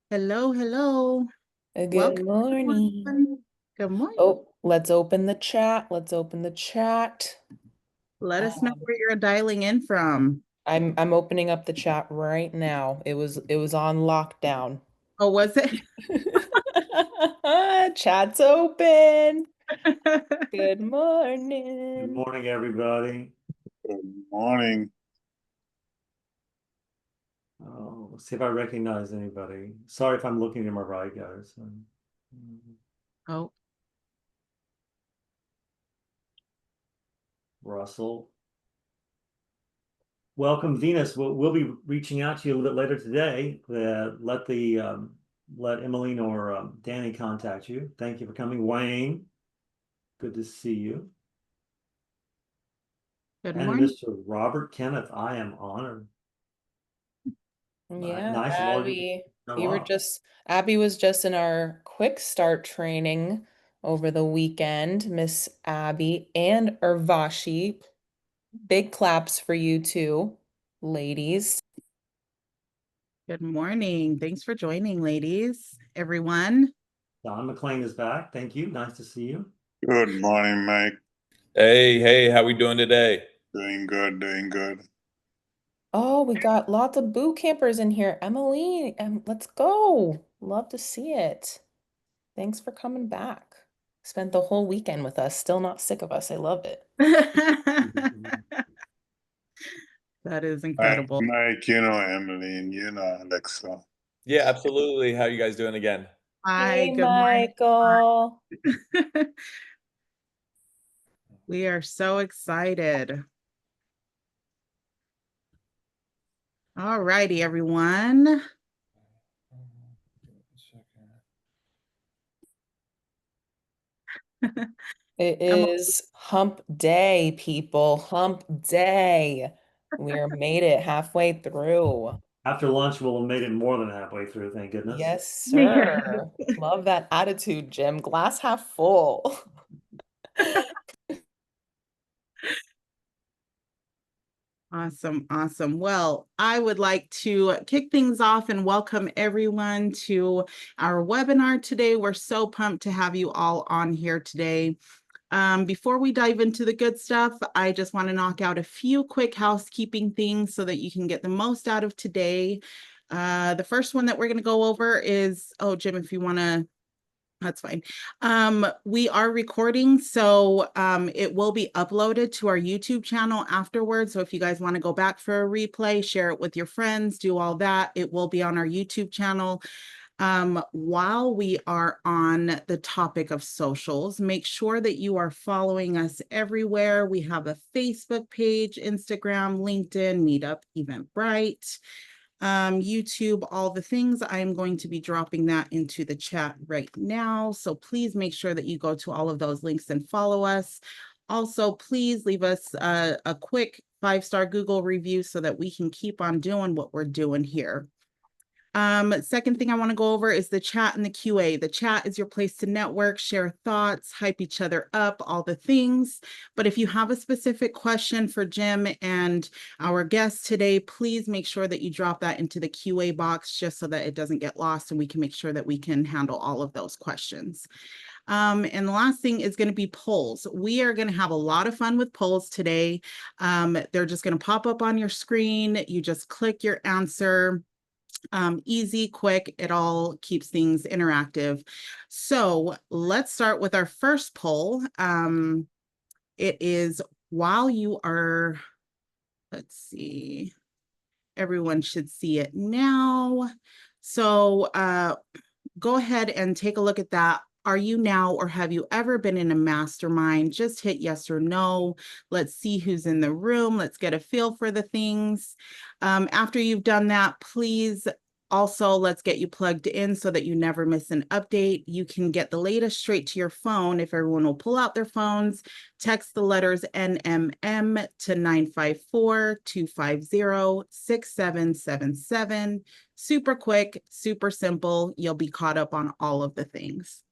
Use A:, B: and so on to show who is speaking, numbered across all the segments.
A: Hello, hello.
B: Good
A: Welcome,
B: morning.
A: everyone. Good morning.
B: Oh, let's open the chat. Let's open the chat.
A: Let us know
B: Um,
A: where you're dialing in from.
B: I'm opening up the chat right now. It was on lockdown.
A: Oh, was it?
B: Chat's open. Good
C: Good
B: morning.
C: morning, everybody.
D: Morning.
C: Oh, let's see if I recognize anybody. Sorry if I'm looking to my right, guys.
A: Oh,
C: Russell. Welcome, Venus. We'll be reaching out to you a little bit later today. Let Emmeline or Danny contact you. Thank you for coming. Wayne, good to see you.
A: good
C: And
A: morning.
C: Mr. Robert Kenneth, I am honored.
B: Yeah,
C: Nice of all you to show up.
B: Abby was just in our quick start training over the weekend. Miss Abby and Urvashi. Big claps for you two, ladies.
A: Good morning. Thanks for joining, ladies. Everyone.
C: Don McLean is back. Thank you. Nice to see you.
D: Good morning, Mike.
E: Hey, how we doing today?
D: Doing good, doing good.
B: Oh, we got lots of boot campers in here. Emily, let's go. Love to see it. Thanks for coming back. Spent the whole weekend with us, still not sick of us. I love it.
A: That is incredible.
D: Mike, you know Emily, and you know Alexa.
E: Yeah, absolutely. How you guys doing again?
A: Hi,
B: Hey,
A: good morning.
B: Michael.
A: We are so excited. All righty, everyone.
B: It
A: Emily,
B: is hump day, people. Hump day. We're made it halfway through.
C: After lunch, we'll have made it more than halfway through, thank goodness.
B: Yes,
A: yeah.
B: sir. Love that attitude, Jim. Glass half full.
A: Awesome, awesome. Well, I would like to kick things off and welcome everyone to our webinar today. We're so pumped to have you all on here today. Before we dive into the good stuff, I just want to knock out a few quick housekeeping things so that you can get the most out of today. The first one that we're going to go over is, oh, Jim, if you want to, that's fine. We are recording, so it will be uploaded to our YouTube channel afterwards. So if you guys want to go back for a replay, share it with your friends, do all that, it will be on our YouTube channel. While we are on the topic of socials, make sure that you are following us everywhere. We have a Facebook page, Instagram, LinkedIn, Meetup, Eventbrite, YouTube, all the things. I am going to be dropping that into the chat right now. So please make sure that you go to all of those links and follow us. Also, please leave us a quick 5-star Google review so that we can keep on doing what we're doing here. Second thing I want to go over is the chat and the QA. The chat is your place to network, share thoughts, hype each other up, all the things. But if you have a specific question for Jim and our guest today, please make sure that you drop that into the QA box just so that it doesn't get lost and we can make sure that we can handle all of those questions. And the last thing is going to be polls. We are going to have a lot of fun with polls today. They're just going to pop up on your screen. You just click your answer. Easy, quick, it all keeps things interactive. So let's start with our first poll. It is while you are, let's see, everyone should see it now. So go ahead and take a look at that. Are you now or have you ever been in a mastermind? Just hit yes or no. Let's see who's in the room. Let's get a feel for the things. After you've done that, please also let's get you plugged in so that you never miss an update. You can get the latest straight to your phone if everyone will pull out their phones, text the letters NMM to 954-250-6777. Super quick, super simple. You'll be caught up on all of the things.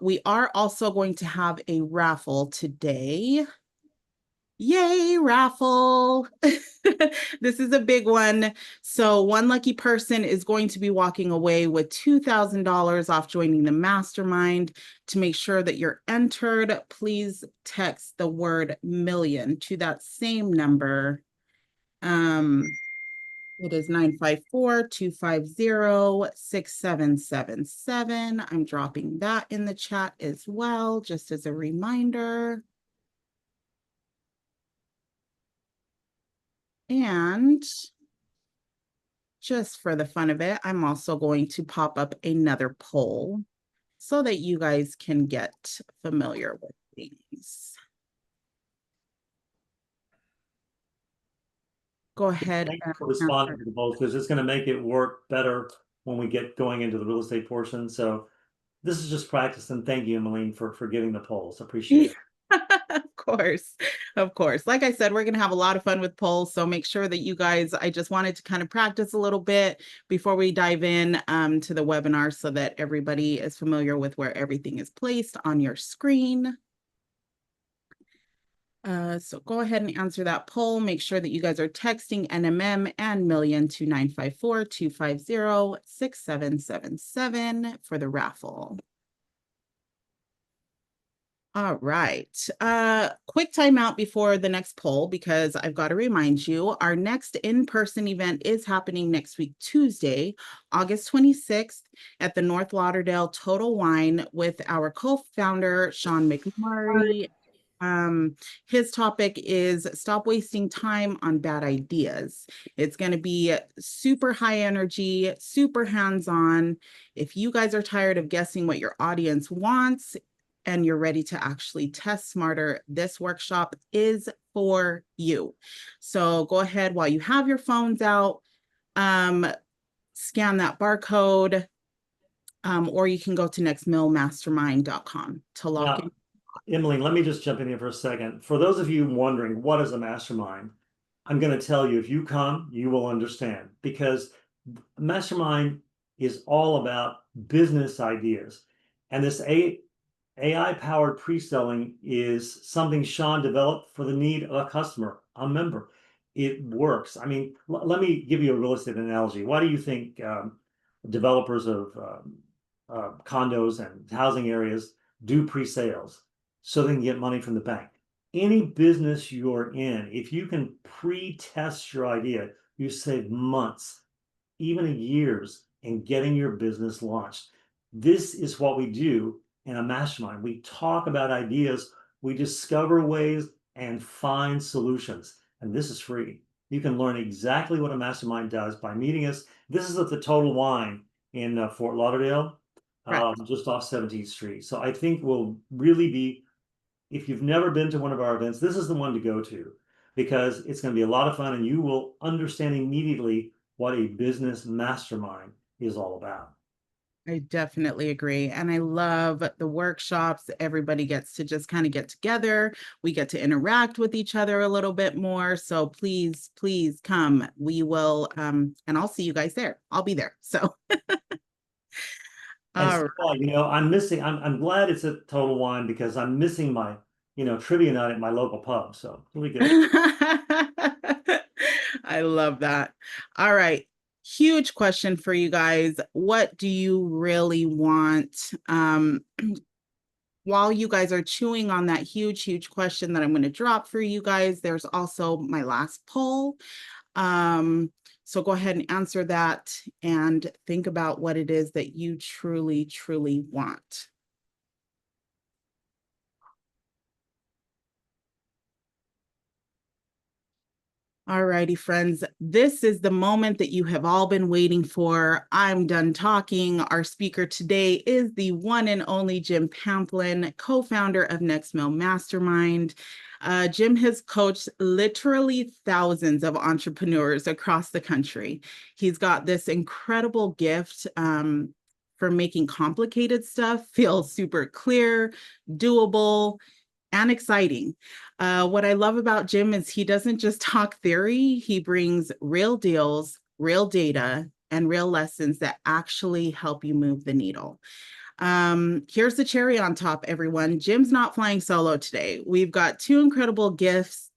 A: We are also going to have a raffle today. Yay, raffle. This is a big one. So one lucky person is going to be walking away with $2,000 off joining the mastermind. To make sure that you're entered, please text the word million to that same number. It is 954-250-6777. I'm dropping that in the chat as well, just as a reminder. And just for the fun of it, I'm also going to pop up another poll so that you guys can get familiar with things. Go ahead.
C: Thank you
A: and
C: for responding
A: answer.
C: to the polls, because it's going to make it work better when we get going into the real estate portion. So this is just practice, and thank you, Emmeline, for giving the polls. Appreciate it.
A: Of course, of course. Like I said, we're going to have a lot of fun with polls. So make sure that you guys, I just wanted to kind of practice a little bit before we dive in to the webinar so that everybody is familiar with where everything is placed on your screen. So go ahead and answer that poll. Make sure that you guys are texting NMM and million to 954-250-6777 for the raffle. All right. Quick timeout before the next poll, because I've got to remind you, our next in-person event is happening next week, Tuesday, August 26th at the North Lauderdale Total Wine with our co-founder, Sean McMurray. His topic is stop wasting time on bad ideas. It's going to be super high energy, super hands-on. If you guys are tired of guessing what your audience wants and you're ready to actually test smarter, this workshop is for you. So go ahead while you have your phones out, scan that barcode, or you can go to nextmillmastermind.com to log in.
C: Emmeline, let me just jump in here for a second. For those of you wondering what is a mastermind, I'm going to tell you, if you come, you will understand, because mastermind is all about business ideas. And this AI-powered pre-selling is something Sean developed for the need of a customer, a member. It works. I mean, let me give you a real estate analogy. Why do you think developers of condos and housing areas do pre-sales? So they can get money from the bank. Any business you're in, if you can pre-test your idea, you save months, even years, in getting your business launched. This is what we do in a mastermind. We talk about ideas, we discover ways and find solutions. And this is free. You can learn exactly what a mastermind does by meeting us. This is at the Total Wine in Fort Lauderdale, just off 17th Street. So I think we'll really be, if you've never been to one of our events, this is the one to go to, because it's going to be a lot of fun and you will understand immediately what a business mastermind is all about.
A: I definitely agree. And I love the workshops. Everybody gets to just kind of get together. We get to interact with each other a little bit more. So please, please come. We will, and I'll see you guys there. I'll be there. So.
C: And so, you know, I'm glad it's a Total Wine, because I'm missing my, trivia night at my local pub. So really good.
A: I love that. All right. Huge question for you guys. What do you really want? While you guys are chewing on that huge question that I'm going to drop for you guys, there's also my last poll. So go ahead and answer that and think about what it is that you truly, truly want. All righty, friends, this is the moment that you have all been waiting for. I'm done talking. Our speaker today is the one and only Jim Pamplin, co-founder of Next Mill Mastermind. Jim has coached literally thousands of entrepreneurs across the country. He's got this incredible gift for making complicated stuff feel super clear, doable, and exciting. What I love about Jim is he doesn't just talk theory, he brings real deals, real data, and real lessons that actually help you move the needle. Here's the cherry on top, everyone. Jim's not flying solo today. We've got two incredible guests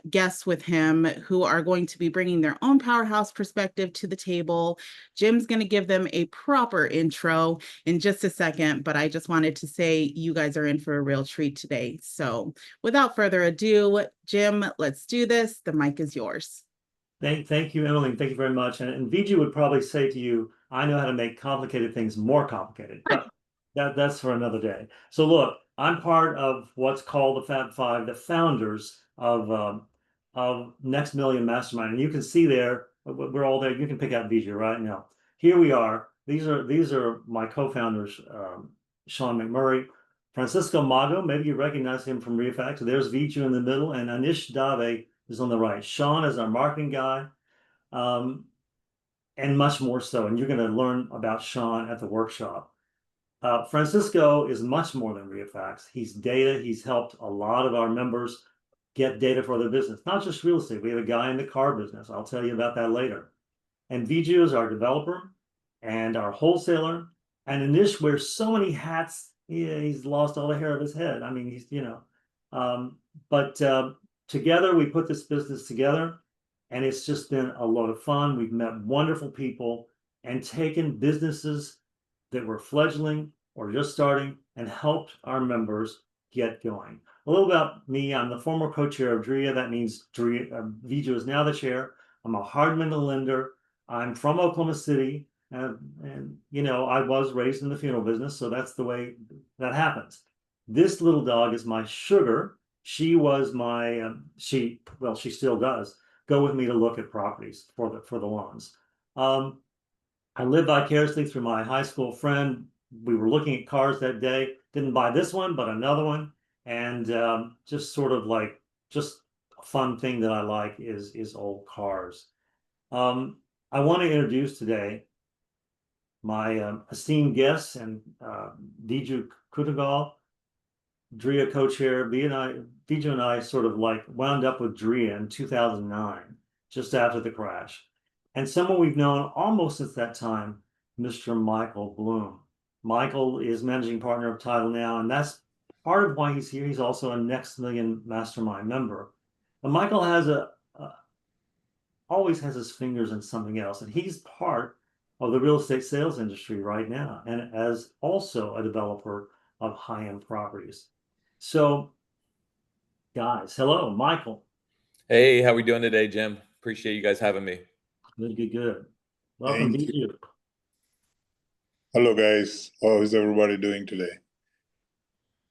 A: guests with him who are going to be bringing their own powerhouse perspective to the table. Jim's going to give them a proper intro in just a second, but I just wanted to say you guys are in for a real treat today. So without further ado, Jim, let's do this. The mic is yours.
C: Thank you, Emily. Thank you very much. And Viju would probably say to you, I know how to make complicated things more complicated, but that's for another day. So look, I'm part of what's called the Fab Five, the founders of Next Million Mastermind. And you can see there, we're all there. You can pick out Viju right now. Here we are. These are my co-founders, Sean McMurray, Francisco Mago. Maybe you recognize him from ReFact. So there's Viju in the middle, and Anish Dave is on the right. Sean is our marketing guy, and much more so. And you're going to learn about Sean at the workshop. Francisco is much more than ReFact. He's data. He's helped a lot of our members get data for their business, not just real estate. We have a guy in the car business. I'll tell you about that later. And Viju is our developer and our wholesaler. And Anish wears so many hats. Yeah, he's lost all the hair of his head. I mean, he's, together, we put this business together, and it's just been a lot of fun. We've met wonderful people and taken businesses that were fledgling or just starting and helped our members get going. A little about me. I'm the former co-chair of DREA. That means Viju is now the chair. I'm a Hardman lender. I'm from Oklahoma City. And I was raised in the funeral business, so that's the way that happens. This little dog is my sugar. She was my, she still does go with me to look at properties for the loans. I live vicariously through my high school friend. We were looking at cars that day, didn't buy this one, but another one. And just sort of like, just a fun thing that I like is old cars. I want to introduce today my esteemed guests and Viju Kutagal, DREA co-chair. Viju and I sort of like wound up with DREA in 2009, just after the crash. And someone we've known almost since that time, Mr. Michael Bloom. Michael is managing partner of Title Now, and that's part of why he's here. He's also a Next Million Mastermind member. But Michael has always has his fingers in something else, and he's part of the real estate sales industry right now, and as also a developer of high-end properties. So, guys, hello, Michael.
E: Hey, how we doing today, Jim? Appreciate you guys having me.
C: Good. Welcome,
D: Thank
C: Viju.
D: Hello, guys. How is everybody doing today?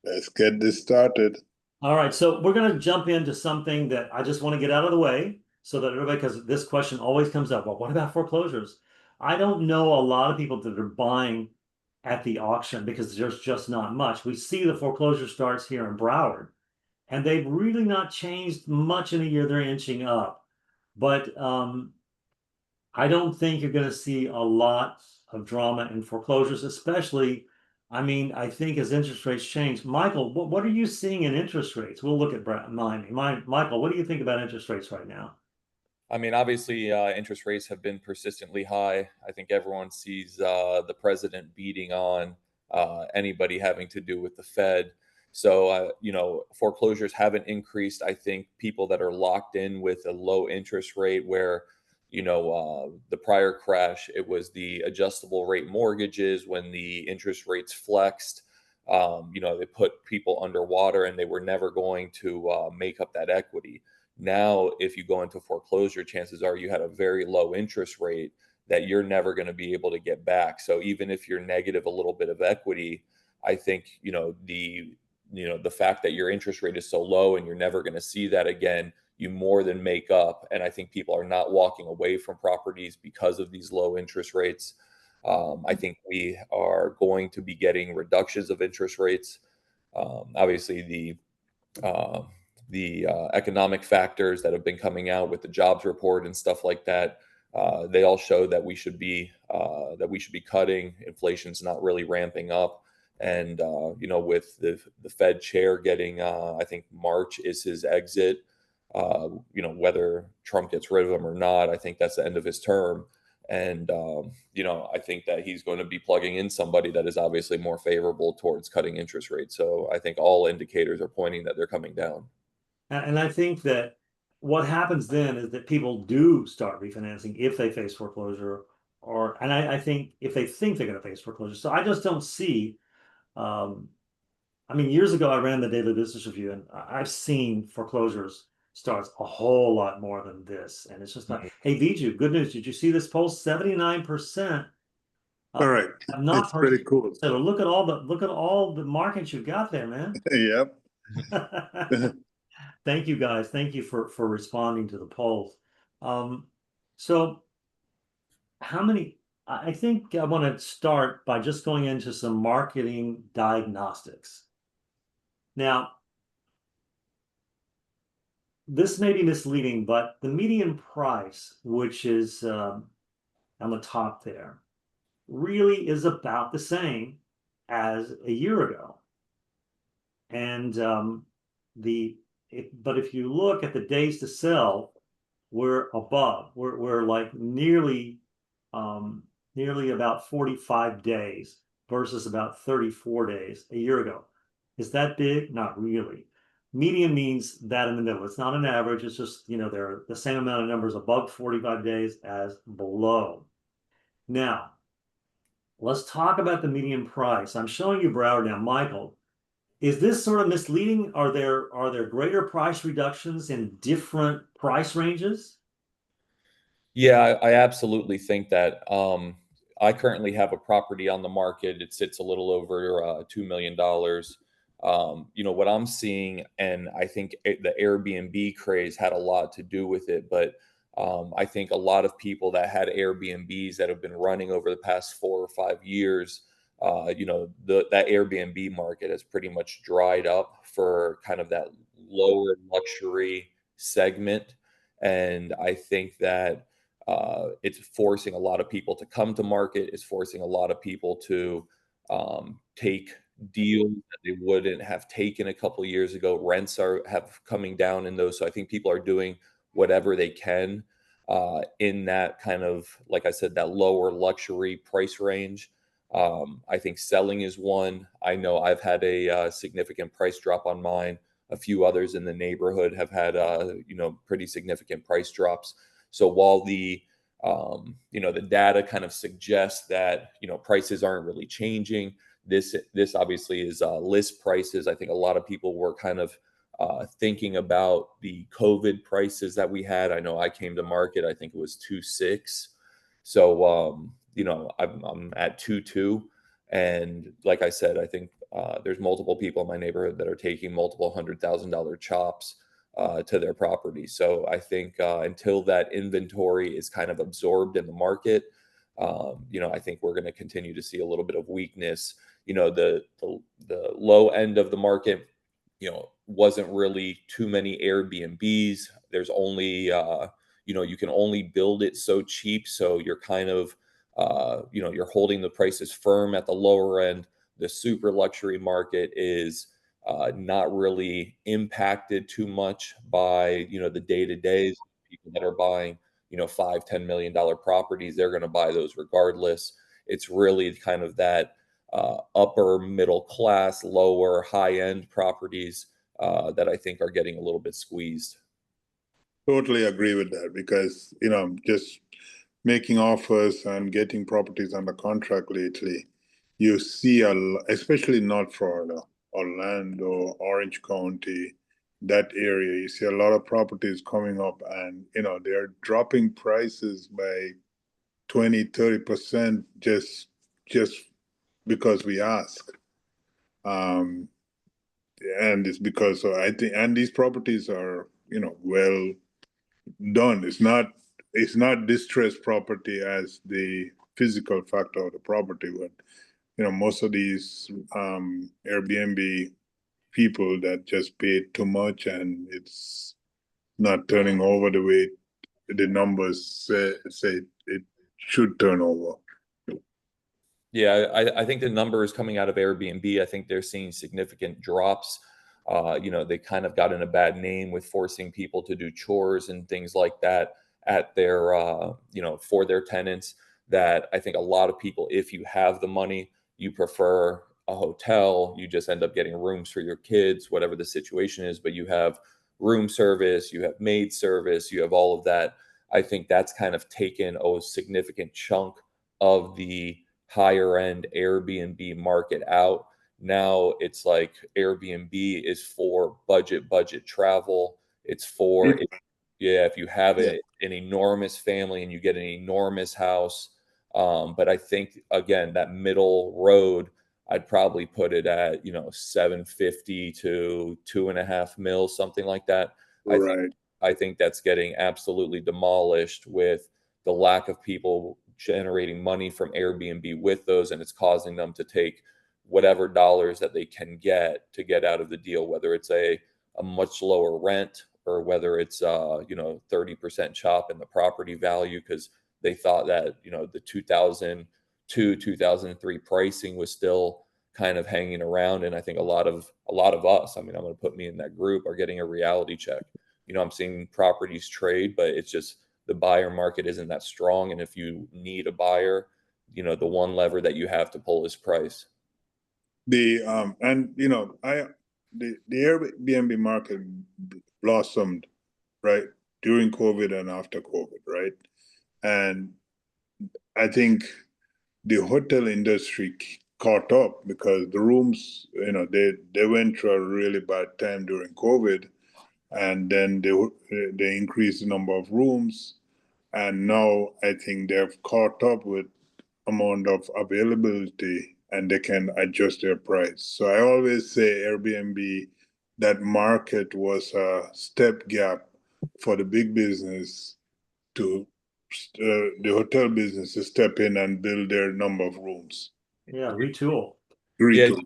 D: Let's get this started.
C: All right, so we're going to jump into something that I just want to get out of the way so that everybody, because this question always comes up, well, what about foreclosures? I don't know a lot of people that are buying at the auction because there's just not much. We see the foreclosure starts here in Broward, and they've really not changed much in a year. They're inching up. But I don't think you're going to see a lot of drama in foreclosures, especially, I think as interest rates change. Michael, what are you seeing in interest rates? We'll look at Miami. Michael, what do you think about interest rates right now?
E: Obviously, interest rates have been persistently high. I think everyone sees the president beating on anybody having to do with the Fed. So, foreclosures haven't increased. I think people that are locked in with a low interest rate where, the prior crash, it was the adjustable rate mortgages when the interest rates flexed. They put people underwater and they were never going to make up that equity. Now, if you go into foreclosure, chances are you had a very low interest rate that you're never going to be able to get back. So even if you're negative a little bit of equity, I think, the fact that your interest rate is so low and you're never going to see that again, you more than make up. And I think people are not walking away from properties because of these low interest rates. I think we are going to be getting reductions of interest rates. Obviously, the economic factors that have been coming out with the jobs report and stuff like that, they all show that we should be cutting. Inflation's not really ramping up. And, with the Fed chair getting, I think March is his exit, whether Trump gets rid of him or not, I think that's the end of his term. And, I think that he's going to be plugging in somebody that is obviously more favorable towards cutting interest rates. So I think all indicators are pointing that they're coming down.
C: And I think that what happens then is that people do start refinancing if they face foreclosure, and I think if they think they're going to face foreclosure. So I just don't see. I mean, years ago I ran the Daily Business Review, and I've seen foreclosures starts a whole lot more than this, and it's just like, hey, Viju, good news. Did you see this poll? 79%.
D: Correct.
C: Have not
D: It's pretty cool.
C: So look at all the markets you've got there, man.
D: Yep.
C: Thank you guys. Thank you for responding to the polls. So how many? I think I want to start by just going into some marketing diagnostics. Now, this may be misleading, but the median price, which is on the top there, really is about the same as a year ago. And but if you look at the days to sell, we're above. We're like nearly about 45 days versus about 34 days a year ago. Is that big? Not really. Median means that in the middle. It's not an average. It's just, there are the same amount of numbers above 45 days as below. Now, let's talk about the median price. I'm showing you Broward now. Michael, is this sort of misleading? Are there greater price reductions in different price ranges?
E: Yeah, I absolutely think that. I currently have a property on the market. It sits a little over $2 million. What I'm seeing, and I think the Airbnb craze had a lot to do with it, but I think a lot of people that had Airbnbs that have been running over the past 4 or 5 years, that Airbnb market has pretty much dried up for kind of that lower luxury segment. And I think that it's forcing a lot of people to come to market. It's forcing a lot of people to take deals that they wouldn't have taken a couple of years ago. Rents have coming down in those. So I think people are doing whatever they can in that kind of, like I said, that lower luxury price range. I think selling is one. I know I've had a significant price drop on mine. A few others in the neighborhood have had, pretty significant price drops. So while the data kind of suggests that, prices aren't really changing, this obviously is list prices. I think a lot of people were kind of thinking about the COVID prices that we had. I know I came to market, I think it was 2.6. So, I'm at 2.2. And like I said, I think there's multiple people in my neighborhood that are taking multiple $100,000 chops to their property. So I think until that inventory is kind of absorbed in the market, I think we're going to continue to see a little bit of weakness. The low end of the market, wasn't really too many Airbnbs. There's only, you can only build it so cheap. So you're kind of, you're holding the prices firm at the lower end. The super luxury market is not really impacted too much by, the day-to-days. People that are buying, $5-10 million properties, they're going to buy those regardless. It's really kind of that upper middle class, lower high end properties that I think are getting a little bit squeezed.
D: Totally agree with that because, just making offers and getting properties under contract lately, you see especially North Florida, Orlando, Orange County, that area, you see a lot of properties coming up and, they're dropping prices by 20-30% just because we ask. And it's because I think, and these properties are, well done. It's not distressed property as the physical factor of the property, but most of these Airbnb people that just paid too much and it's not turning over the way the numbers say it should turn over.
E: Yeah, I think the numbers coming out of Airbnb, I think they're seeing significant drops. They kind of got in a bad name with forcing people to do chores and things like that at their, for their tenants. That I think a lot of people, if you have the money, you prefer a hotel. You just end up getting rooms for your kids, whatever the situation is, but you have room service, you have maid service, you have all of that. I think that's kind of taken a significant chunk of the higher end Airbnb market out. Now it's like Airbnb is for budget travel. It's for, yeah, if you have
D: Yeah.
E: an enormous family and you get an enormous house. But I think again, that middle road, I'd probably put it at, 750 to 2.5 mil, something like that. I think
D: Right.
E: I think that's getting absolutely demolished with the lack of people generating money from Airbnb with those, and it's causing them to take whatever dollars that they can get to get out of the deal, whether it's a much lower rent or whether it's 30% chop in the property value because they thought that the 2002 2003 pricing was still kind of hanging around. And I think a lot of us, I mean, I'm going to put me in that group, are getting a reality check. I'm seeing properties trade, but it's just the buyer market isn't that strong. And if you need a buyer, the one lever that you have to pull is price.
D: The the Airbnb market blossomed, right, during COVID and after COVID, right? And I think the hotel industry caught up because the rooms, they went through a really bad time during COVID, and then they increased the number of rooms, and now I think they've caught up with amount of availability and they can adjust their price. So I always say Airbnb, that market was a stepgap for the big business to the hotel business to step in and build their number of rooms.
C: Yeah, retool.
E: Yeah,
D: Retool.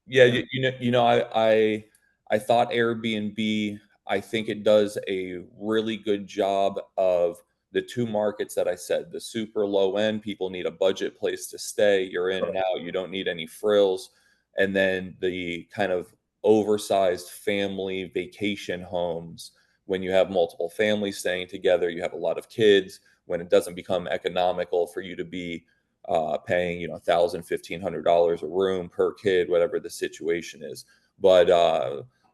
E: yeah. I thought Airbnb, I think it does a really good job of the two markets that I said, the super low end, people need a budget place to stay. You're in and out, you don't need any frills. And then the kind of oversized family vacation homes, when you have multiple families staying together, you have a lot of kids, when it doesn't become economical for you to be paying, $1,000, $1,500 a room per kid, whatever the situation is. But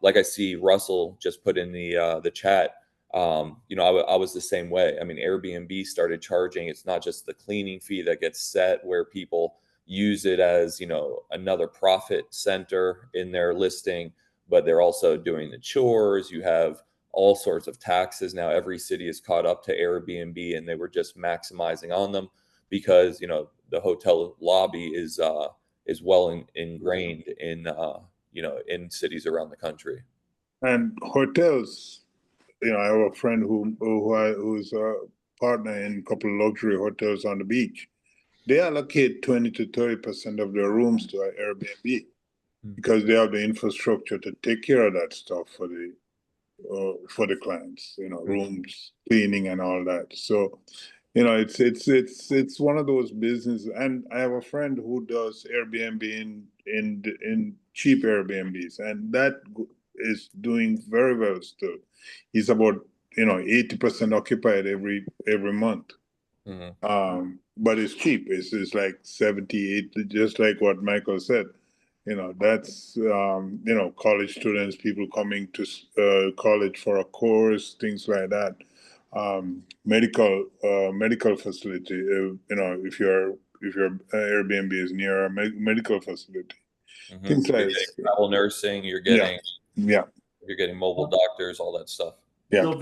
E: like I see Russell just put in the chat, I was the same way. I mean, Airbnb started charging. It's not just the cleaning fee that gets set where people use it as, another profit center in their listing, but they're also doing the chores. You have all sorts of taxes. Now every city is caught up to Airbnb and they were just maximizing on them because, the hotel lobby is well ingrained in, in cities around the country.
D: And hotels, I have a friend who's a partner in a couple of luxury hotels on the beach. They allocate 20 to 30% of their rooms to Airbnb because they have the infrastructure to take care of that stuff for the clients, rooms, cleaning and all that. So, it's one of those businesses. And I have a friend who does Airbnb in cheap Airbnbs, and that is doing very well still. He's about 80% occupied every month. But it's cheap. It's like 78, just like what Michael said. That's college students, people coming to college for a course, things like that. Medical facility. If your Airbnb is near a medical facility, things
E: You're
D: like
E: getting travel nursing. You're
D: yeah.
E: getting mobile doctors, all that stuff.
D: Yeah.
C: So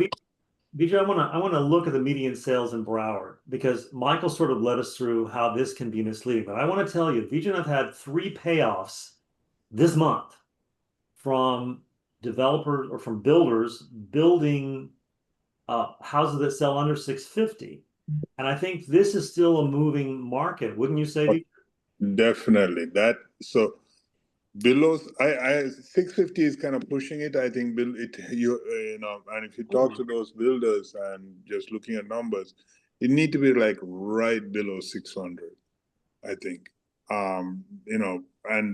C: Vijay, I want to look at the median sales in Broward because Michael sort of led us through how this can be misleading. But I want to tell you, Vijay and I've had 3 payoffs this month from developers or from builders building houses that sell under 650. And I think this is still a moving market, wouldn't you say?
D: Definitely. So below, I 650 is kind of pushing it. I think and if you talk to those builders and just looking at numbers, it need to be like right below 600, I think. And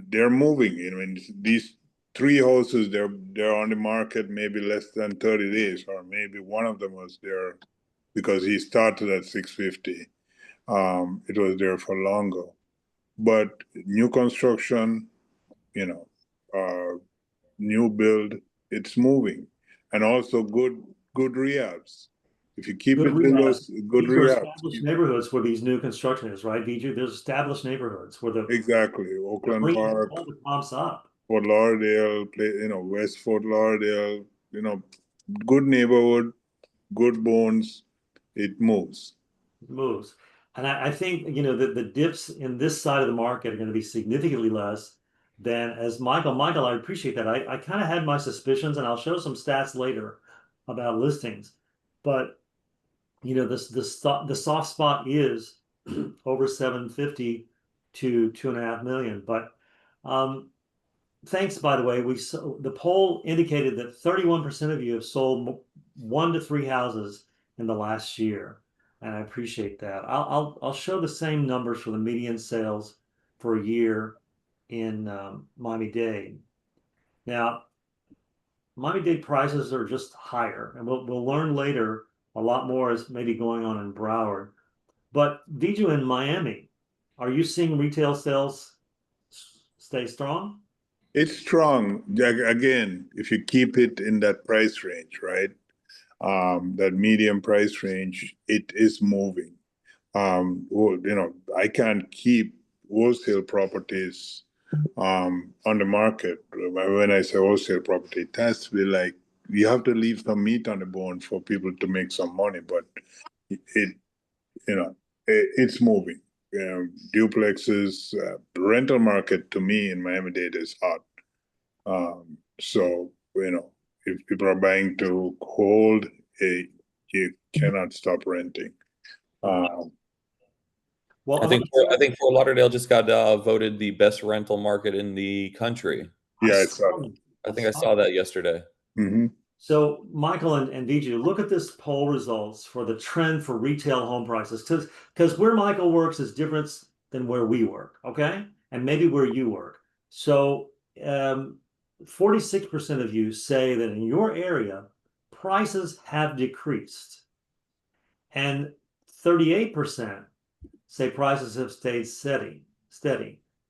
D: they're moving. In these 3 houses, they're on the market maybe less than 30 days, or maybe one of them was there because he started at 650. It was there for longer. But new construction, new build, it's moving. and also good rehabs. If you keep
C: Good
D: it below
C: rehabs.
D: good
C: These are
D: rehabs,
C: established neighborhoods where these new construction is, right, Viju? There's established neighborhoods where the
D: exactly. Oakland
C: bringing
D: Park,
C: all the comps up.
D: Fort Lauderdale, West Fort Lauderdale, good neighborhood, good bones, it moves.
C: Moves. And I think, the dips in this side of the market are going to be significantly less than as Michael, I appreciate that. I kind of had my suspicions, and I'll show some stats later about listings. But, the soft spot is over 750 to 2.5 million. But thanks, by the way, the poll indicated that 31% of you have sold 1 to 3 houses in the last year. And I appreciate that. I'll show the same numbers for the median sales for a year in Miami-Dade. Now, Miami-Dade prices are just higher, and we'll learn later a lot more is maybe going on in Broward. But Viju, in Miami, are you seeing retail sales stay strong?
D: It's strong. Again, if you keep it in that price range, right? That medium price range, it is moving. I can't keep wholesale properties on the market. When I say wholesale property, it has to be like you have to leave some meat on the bone for people to make some money. But it's moving. Duplexes, rental market to me in Miami-Dade is hot. So if people are buying to hold, you cannot stop renting.
C: Well,
E: I think Fort Lauderdale just got voted the best rental market in the country.
D: Yeah,
E: I think I saw that yesterday.
D: Mm-hmm.
C: So Michael and Viju, look at this poll results for the trend for retail home prices, because where Michael works is different than where we work, okay? And maybe where you work. So 46% of you say that in your area, prices have decreased. And 38% say prices have stayed steady.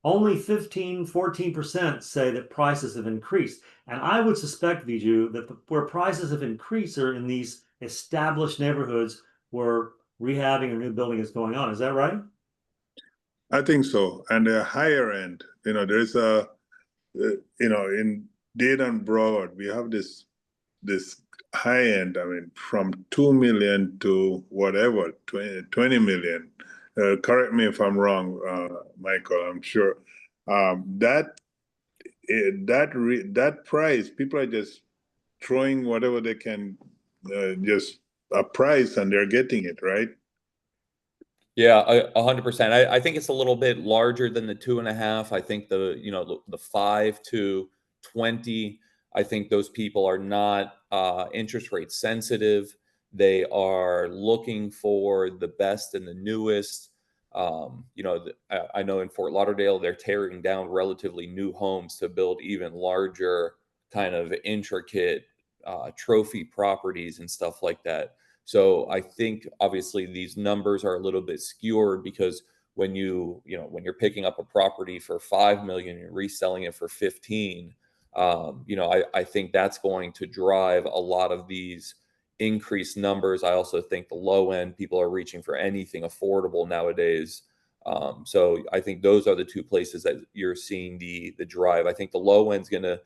C: Only 14% say that prices have increased. And I would suspect, Viju, that where prices have increased are in these established neighborhoods where rehabbing or new building is going on. Is that right?
D: I think so. And the higher end, there's in Dade and Broward, we have this high end, from 2 million to whatever, 20 million. Correct me if I'm wrong, Michael. I'm sure that price, people are just throwing whatever they can, just a price, and they're getting it, right?
E: Yeah, 100%. I think it's a little bit larger than the 2.5. I think the 5 to 20. I think those people are not interest rate sensitive. They are looking for the best and the newest. I know in Fort Lauderdale, they're tearing down relatively new homes to build even larger kind of intricate trophy properties and stuff like that. So I think obviously these numbers are a little bit skewed because when when you're picking up a property for 5 million, you're reselling it for 15. I think that's going to drive a lot of these increased numbers. I also think the low end people are reaching for anything affordable nowadays. So I think those are the two places that you're seeing the drive. I think the low end's going to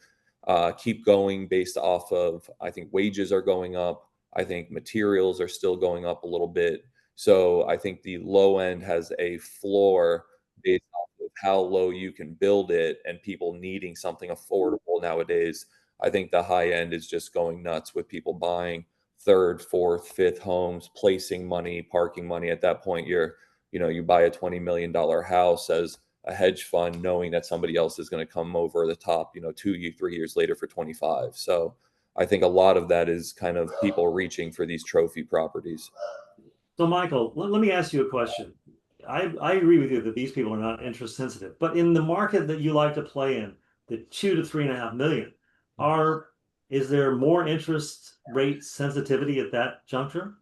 E: keep going based off of, I think wages are going up. I think materials are still going up a little bit. So I think the low end has a floor based off of how low you can build it and people needing something affordable nowadays. I think the high end is just going nuts with people buying third, fourth, fifth homes, placing money, parking money. At that point, you buy a $20 million house as a hedge fund, knowing that somebody else is going to come over the top, 2, 3 years later for 25. So I think a lot of that is kind of people reaching for these trophy properties.
C: So Michael, let me ask you a question. I agree with you that these people are not interest sensitive, but in the market that you like to play in, the 2 to 3.5 million, is there more interest rate sensitivity at that juncture?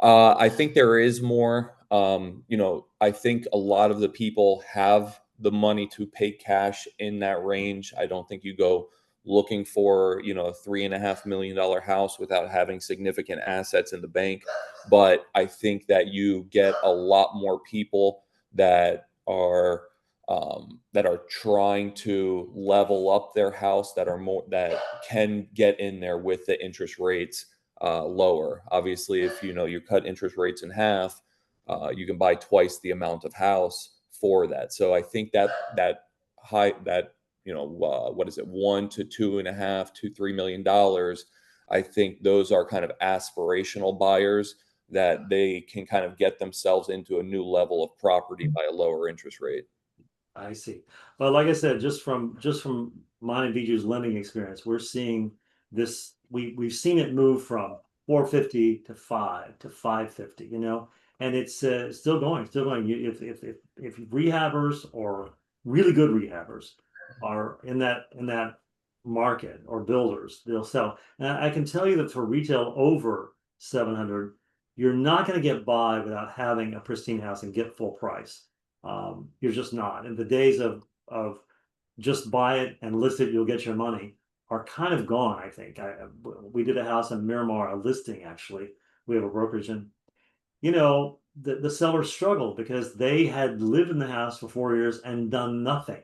E: I think there is more. I think a lot of the people have the money to pay cash in that range. I don't think you go looking for, you know, a $3.5 million house without having significant assets in the bank. But I think that you get a lot more people that are trying to level up their house, that can get in there with the interest rates lower. Obviously, if you cut interest rates in half, you can buy twice the amount of house for that. So I think that high that what is it, $1 to $2.5 to $3 million. I think those are kind of aspirational buyers that they can kind of get themselves into a new level of property by a lower interest rate.
C: I see. Well, like I said, just from mine and Viju's lending experience, we're seeing this. We've seen it move from 450 to 5 to 550. And it's still going, still going. If rehabbers or really good rehabbers are in that market, or builders, they'll sell. And I can tell you that for retail over 700, you're not going to get by without having a pristine house and get full price. You're just not. And the days of just buy it and list it, you'll get your money, are kind of gone, I think. We did a house in Miramar, a listing actually. We have a brokerage, and the sellers struggled because they had lived in the house for 4 years and done nothing,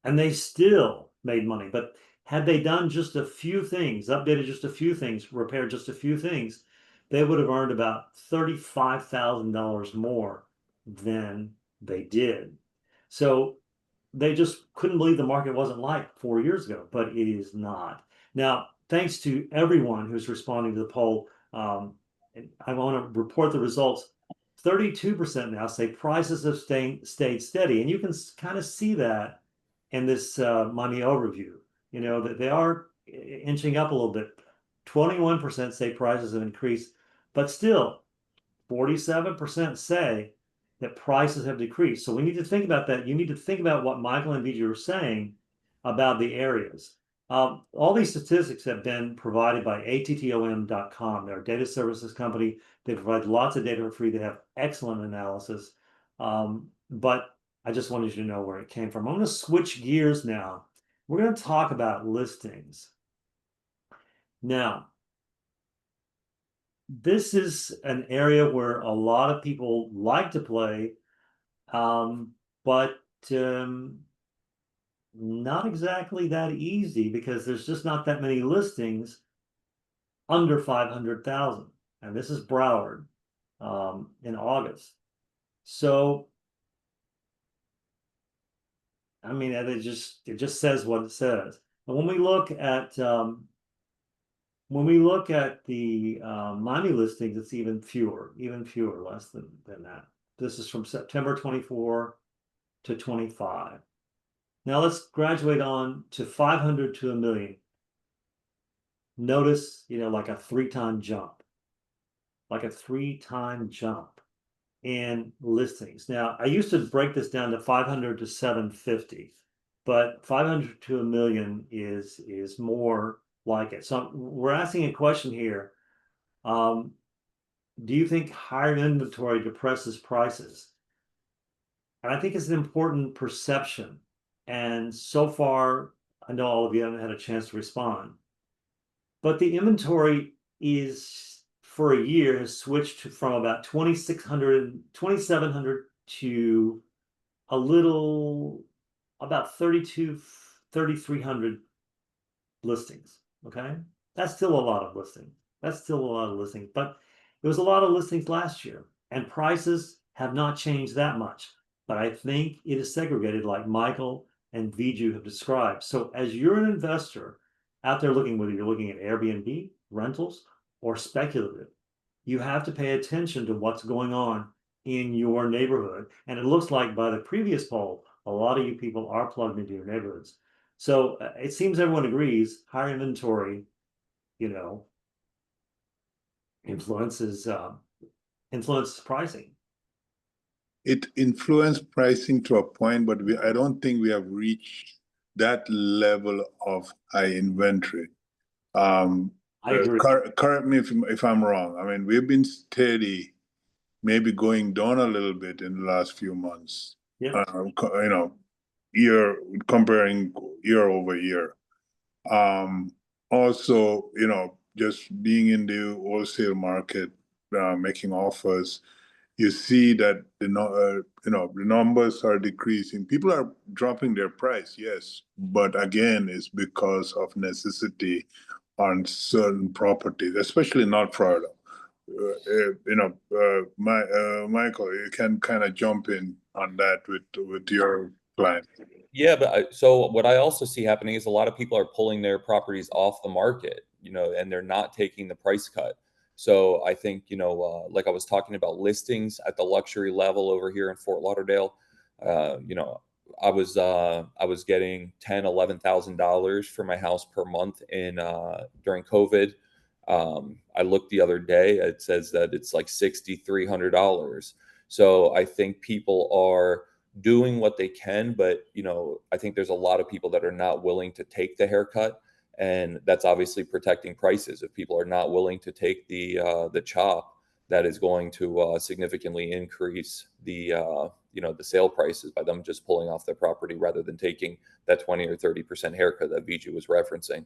C: and they still made money. But had they done just a few things, updated just a few things, repaired just a few things, they would have earned about $35,000 more than they did. So they just couldn't believe the market wasn't like 4 years ago, but it is not. Now, thanks to everyone who's responding to the poll, and I want to report the results. 32% now say prices have stayed steady, and you can kind of see that in this money overview. That they are inching up a little bit. 21% say prices have increased, but still 47% say that prices have decreased. So we need to think about that. You need to think about what Michael and Viju are saying about the areas. All these statistics have been provided by attom.com. They're a data services company. They provide lots of data for free. They have excellent analysis. But I just wanted you to know where it came from. I'm going to switch gears now. We're going to talk about listings. Now, this is an area where a lot of people like to play, but not exactly that easy, because there's just not that many listings under 500,000. And this is Broward in August. So, I mean, it just says what it says. And when we look at the Miami listings, it's even fewer, less than that. This is from September 24 to 25. Now let's graduate on to 500 to 1 million. Notice, like a 3-time jump, in listings. Now, I used to break this down to 500 to 750, but 500 to 1 million is more like it. So we're asking a question here. Do you think higher inventory depresses prices? And I think it's an important perception. And so far, I know all of you haven't had a chance to respond, but the inventory is, for a year, has switched from about 2,700 to a little, about 3,300 listings. Okay, that's still a lot of listings. But it was a lot of listings last year, and prices have not changed that much. But I think it is segregated, like Michael and Viju have described. So as you're an investor out there looking, whether you're looking at Airbnb, rentals, or speculative, you have to pay attention to what's going on in your neighborhood. And it looks like by the previous poll, a lot of you people are plugged into your neighborhoods. So it seems everyone agrees higher inventory, influences pricing.
D: It influenced pricing to a point, but I don't think we have reached that level of high inventory.
C: I agree.
D: Correct me if I'm wrong. I mean, we've been steady, maybe going down a little bit in the last few months.
C: Yeah.
D: Comparing year over year. Also, just being in the wholesale market, making offers, you see that the numbers are decreasing. People are dropping their price, yes, but again, it's because of necessity on certain properties, especially not Florida. Michael, you can kind of jump in on that with your client.
E: Yeah, but so what I also see happening is a lot of people are pulling their properties off the market, and they're not taking the price cut. So I think, like I was talking about listings at the luxury level over here in Fort Lauderdale, uh, you know, I was getting $10,000, $11,000 for my house per month during COVID. I looked the other day, it says that it's like $6,300. So I think people are doing what they can, but I think there's a lot of people that are not willing to take the haircut, and that's obviously protecting prices. If people are not willing to take the chop, that is going to significantly increase the sale prices by them just pulling off their property rather than taking that 20 or 30% haircut that Viju was referencing.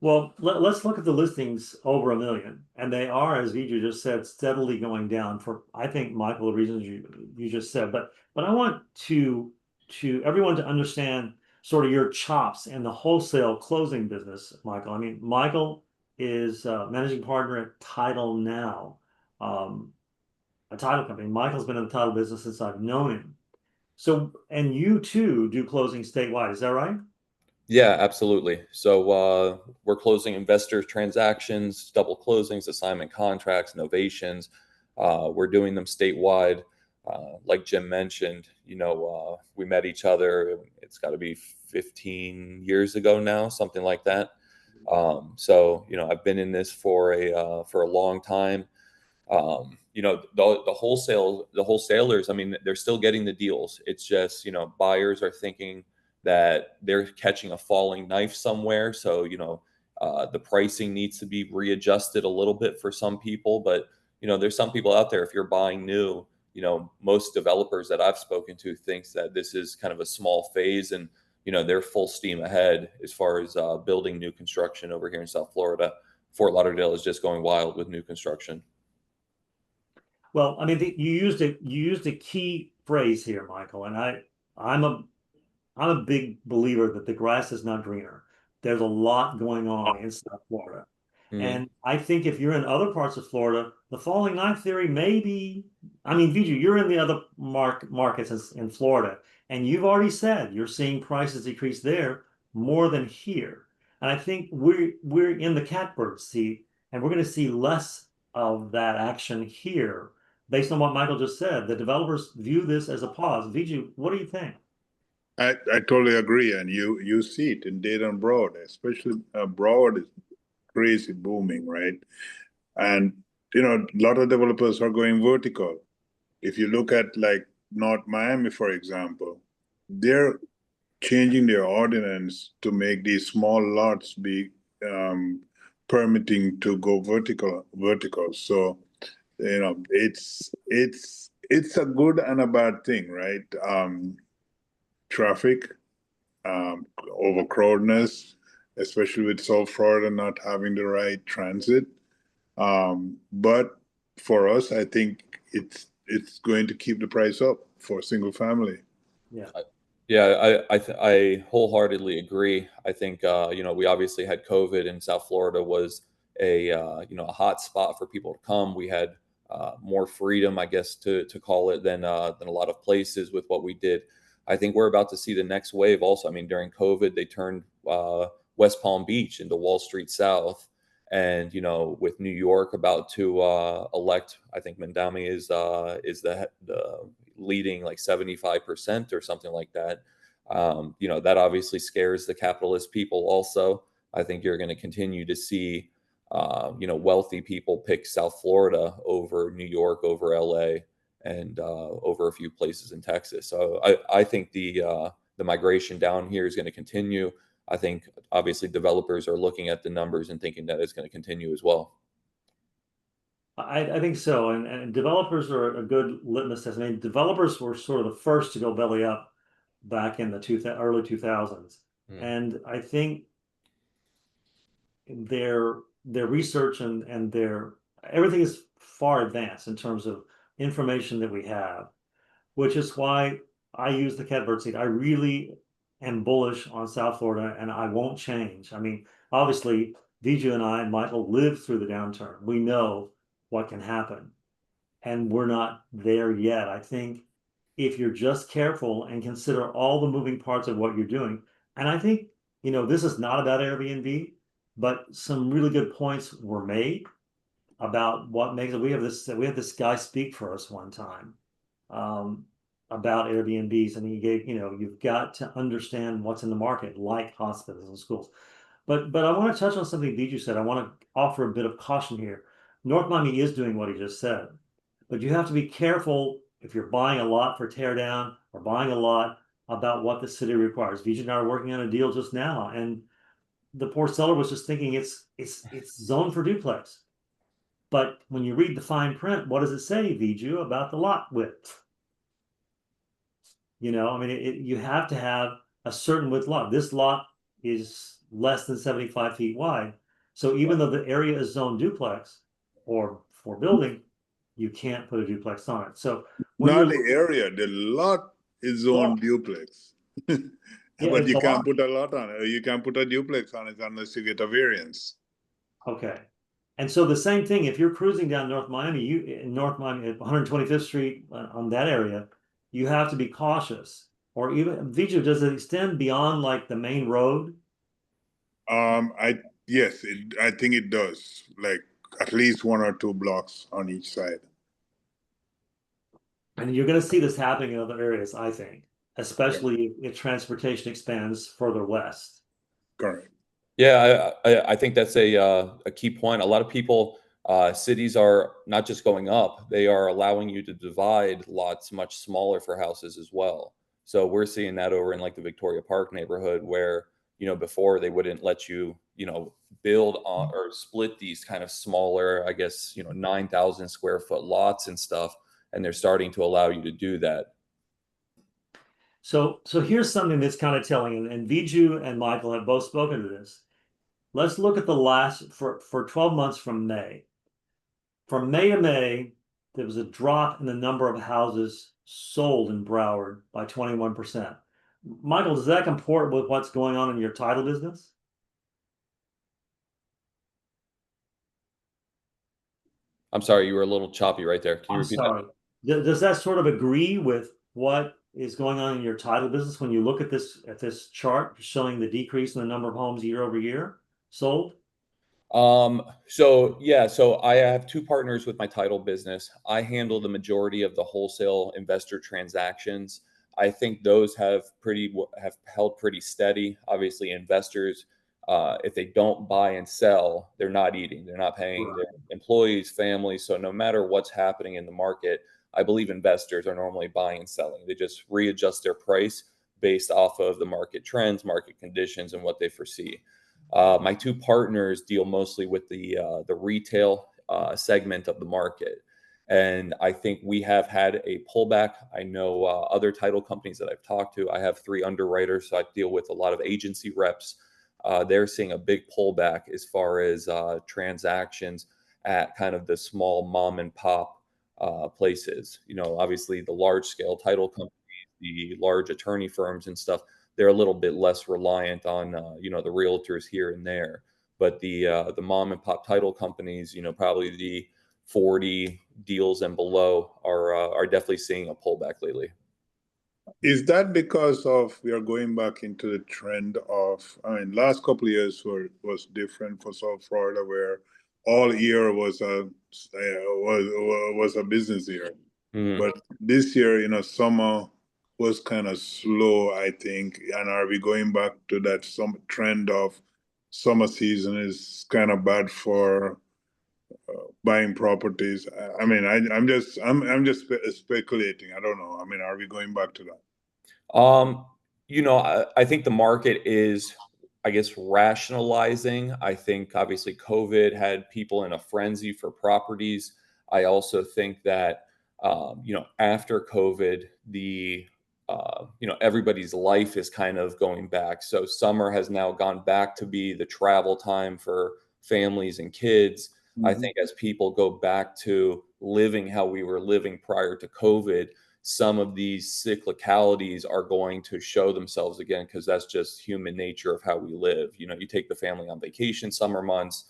C: Well, let's look at the listings over 1 million, and they are, as Viju just said, steadily going down for, I think, Michael, the reasons you just said. But I want to everyone to understand sort of your chops in the wholesale closing business, Michael. I mean, Michael is managing partner at Title Now, a title company. Michael's been in the title business since I've known him. So, and you too do closing statewide, is that right?
E: Yeah, absolutely. So we're closing investor transactions, double closings, assignment contracts, novations. We're doing them statewide. Like Jim mentioned, we met each other. It's got to be 15 years ago now, something like that. So I've been in this for a long time. The wholesalers, I mean, they're still getting the deals. It's just, buyers are thinking that they're catching a falling knife somewhere. So, the pricing needs to be readjusted a little bit for some people, but there's some people out there, if you're buying new, most developers that I've spoken to thinks that this is kind of a small phase, and they're full steam ahead as far as building new construction over here in South Florida. Fort Lauderdale is just going wild with new construction.
C: Well, I mean, you used a key phrase here, Michael, and I'm a big believer that the grass is not greener. There's a lot going on in South Florida. And I think if you're in other parts of Florida, the falling knife theory may be, I mean, Viju, you're in the other markets in Florida, and you've already said you're seeing prices decrease there more than here. And I think we're in the catbird seat, and we're going to see less of that action here based on what Michael just said. The developers view this as a pause. Viju, what do you think?
D: I totally agree, and you see it in Dade and Broward, especially Broward is crazy booming, right? And a lot of developers are going vertical. If you look at like North Miami, for example, they're changing their ordinance to make these small lots be permitting to go vertical. So it's a good and a bad thing, right? Traffic, overcrowdedness, especially with South Florida not having the right transit. But for us, I think it's going to keep the price up for single family.
C: Yeah.
E: Yeah, I wholeheartedly agree. I think we obviously had COVID, and South Florida was a hot spot for people to come. We had more freedom, I guess, to call it, than a lot of places with what we did. I think we're about to see the next wave also. I mean, during COVID, they turned West Palm Beach into Wall Street South. And, with New York about to elect, I think Mandami is the leading like 75% or something like that. That obviously scares the capitalist people also. I think you're going to continue to see, wealthy people pick South Florida over New York, over LA, and over a few places in Texas. So I think the migration down here is going to continue. I think obviously developers are looking at the numbers and thinking that it's going to continue as well.
C: I think so. And developers are a good litmus test. I mean, developers were sort of the first to go belly up back in the early 2000s. And I think their research and their everything is far advanced in terms of information that we have, which is why I use the catbird seed. I really am bullish on South Florida, and I won't change. I mean, obviously, Viju and I and Michael lived through the downturn. We know what can happen, and we're not there yet. I think if you're just careful and consider all the moving parts of what you're doing, and I think, this is not about Airbnb, but some really good points were made about what makes it. We have this guy speak for us one time about Airbnbs, and he gave, you've got to understand what's in the market, like hospitals and schools. But I want to touch on something Viju said. I want to offer a bit of caution here. North Miami is doing what he just said, but you have to be careful if you're buying a lot for tear down or buying a lot about what the city requires. Viju and I are working on a deal just now, and the poor seller was just thinking it's zoned for duplex. But when you read the fine print, what does it say, Viju, about the lot width? I mean, you have to have a certain width lot. This lot is less than 75 feet wide. So even though the area is zoned duplex or for building, you can't put a duplex on it. So
D: not the area, the lot is on duplex.
C: Yeah,
D: but you
C: it's a
D: can't
C: lot.
D: put a lot on it. You can't put a duplex on it unless you get a variance.
C: Okay. And so the same thing, if you're cruising down North Miami, at 125th Street on that area, you have to be cautious. Or even, Viju, does it extend beyond like the main road?
D: Yes, I think it does. Like at least 1 or 2 blocks on each side.
C: And you're going to see this happening in other areas, I think, especially if transportation expands further west.
D: Correct.
E: Yeah, I think that's a key point. A lot of people, cities are not just going up; they are allowing you to divide lots much smaller for houses as well. So we're seeing that over in like the Victoria Park neighborhood, where before they wouldn't let you build on or split these kind of smaller, I guess 9,000 square foot lots and stuff, and they're starting to allow you to do that.
C: So here's something that's kind of telling, and Viju and Michael have both spoken to this. Let's look at the last for 12 months from May. From May to May, there was a drop in the number of houses sold in Broward by 21%. Michael, does that comport with what's going on in your title business?
E: I'm sorry, you were a little choppy right there. Can you repeat that?
C: Does that sort of agree with what is going on in your title business when you look at this chart showing the decrease in the number of homes year over year sold?
E: So I have 2 partners with my title business. I handle the majority of the wholesale investor transactions. I think those have held pretty steady. Obviously, investors, if they don't buy and sell, they're not eating. They're not paying their employees, families. So no matter what's happening in the market, I believe investors are normally buying and selling. They just readjust their price based off of the market trends, market conditions, and what they foresee. My 2 partners deal mostly with the retail segment of the market, and I think we have had a pullback. I know other title companies that I've talked to. I have 3 underwriters, so I deal with a lot of agency reps. They're seeing a big pullback as far as transactions at kind of the small mom and pop places. Obviously the large scale title companies, the large attorney firms and stuff, they're a little bit less reliant on the realtors here and there. But the mom and pop title companies, probably the 40 deals and below are definitely seeing a pullback lately.
D: Is that because of we are going back into the trend of, last couple of years was different for South Florida, where all year was a business year.
E: Mhm.
D: But this year, summer was kind of slow, I think. And are we going back to that some trend of summer season is kind of bad for buying properties? I'm just speculating. I don't know. Are we going back to that?
E: I think the market is, I guess, rationalizing. I think obviously COVID had people in a frenzy for properties. I also think that, after COVID, the everybody's life is kind of going back. So summer has now gone back to be the travel time for families and kids. I think as people go back to living how we were living prior to COVID, some of these cyclicalities are going to show themselves again, because that's just human nature of how we live. You take the family on vacation summer months.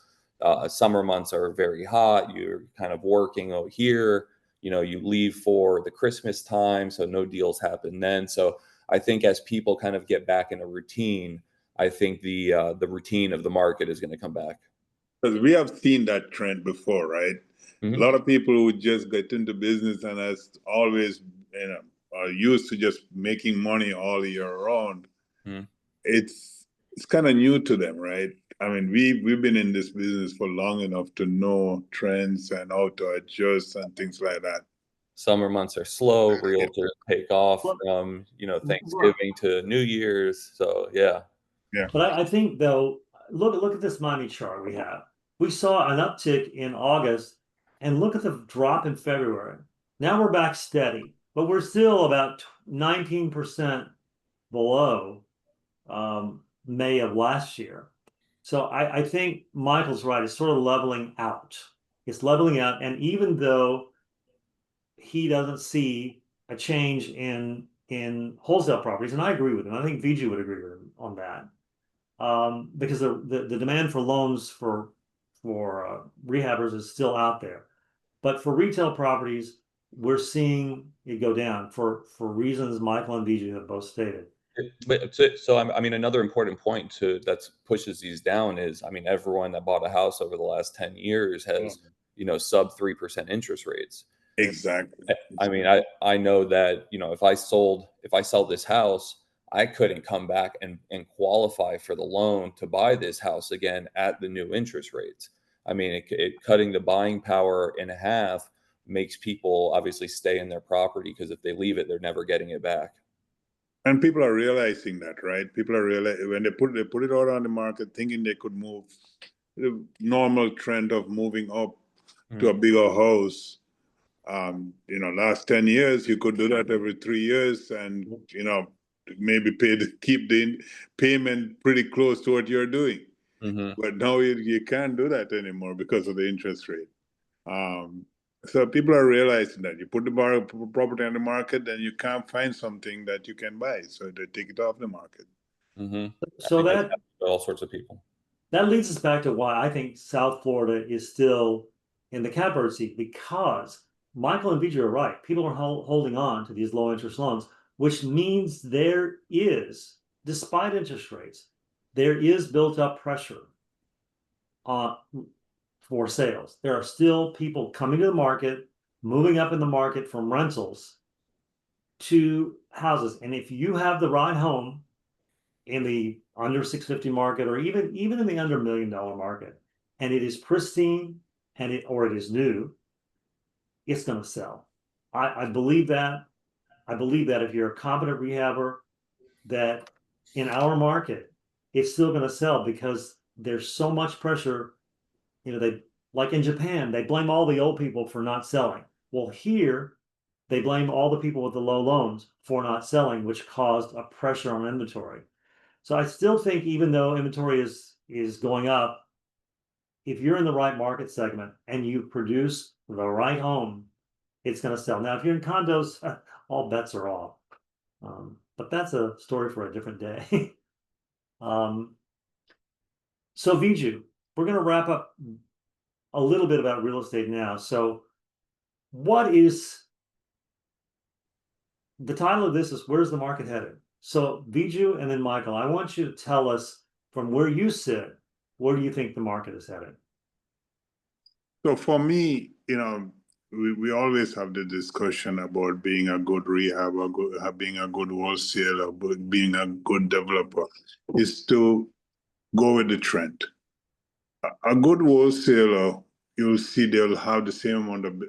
E: Summer months are very hot. You're kind of working out here. You leave for the Christmas time, so no deals happen then. So I think as people kind of get back in a routine, I think the routine of the market is going to come back.
D: Because we have seen that trend before, right?
E: Mhm.
D: A lot of people who just get into business and has always, are used to just making money all year round.
E: Mhm.
D: It's kind of new to them, right? I mean, we've been in this business for long enough to know trends and how to adjust and things like that.
E: Summer months are slow. Realtors take off
C: Well,
E: from Thanksgiving to New Year's. So yeah.
C: But I think though, look at this Miami chart we have. We saw an uptick in August, and look at the drop in February. Now we're back steady, but we're still about 19% below May of last year. So I think Michael's right. It's sort of leveling out. It's leveling out, and even though he doesn't see a change in wholesale properties, and I agree with him. I think Viju would agree with him on that. Because the demand for loans for rehabbers is still out there, but for retail properties, we're seeing it go down for reasons Michael and Viju have both stated.
E: But so I mean, another important point that pushes these down is, I mean, everyone that bought a house over the last 10 years has, sub 3% interest rates.
D: Exactly.
E: I mean, I know that, if I sell this house, I couldn't come back and qualify for the loan to buy this house again at the new interest rates. I mean, it cutting the buying power in half makes people obviously stay in their property, because if they leave it, they're never getting it back.
D: And people are realizing that, right? People are realizing when they put it out on the market, thinking they could move the normal trend of moving up to a bigger house. Last 10 years, you could do that every 3 years and, maybe keep the payment pretty close to what you're doing. But now you can't do that anymore because of the interest rate. So people are realizing that you put the property on the market, then you can't find something that you can buy. So they take it off the market.
C: So that
E: all sorts of people.
C: That leads us back to why I think South Florida is still in the catbird seat, because Michael and Viju are right. People are holding on to these low interest loans, which means there is, despite interest rates, there is built up pressure for sales. There are still people coming to the market, moving up in the market from rentals to houses. And if you have the right home in the under 650 market, or even in the under $1 million market, and it is pristine or it is new, it's going to sell. I believe that. I believe that if you're a competent rehabber, that in our market, it's still going to sell, because there's so much pressure. They, like in Japan, they blame all the old people for not selling. Well, here they blame all the people with the low loans for not selling, which caused a pressure on inventory. So I still think, even though inventory is going up, if you're in the right market segment and you produce the right home, it's going to sell. Now, if you're in condos, all bets are off. But that's a story for a different day. So Viju, we're going to wrap up a little bit about real estate now. So what is the title of this is Where's the Market Headed? So Viju and then Michael, I want you to tell us, from where you sit, where do you think the market is headed?
D: So for me, we always have the discussion about being a good rehabber, being a good wholesaler, being a good developer, is to go with the trend. A good wholesaler, you'll see they'll have the same amount of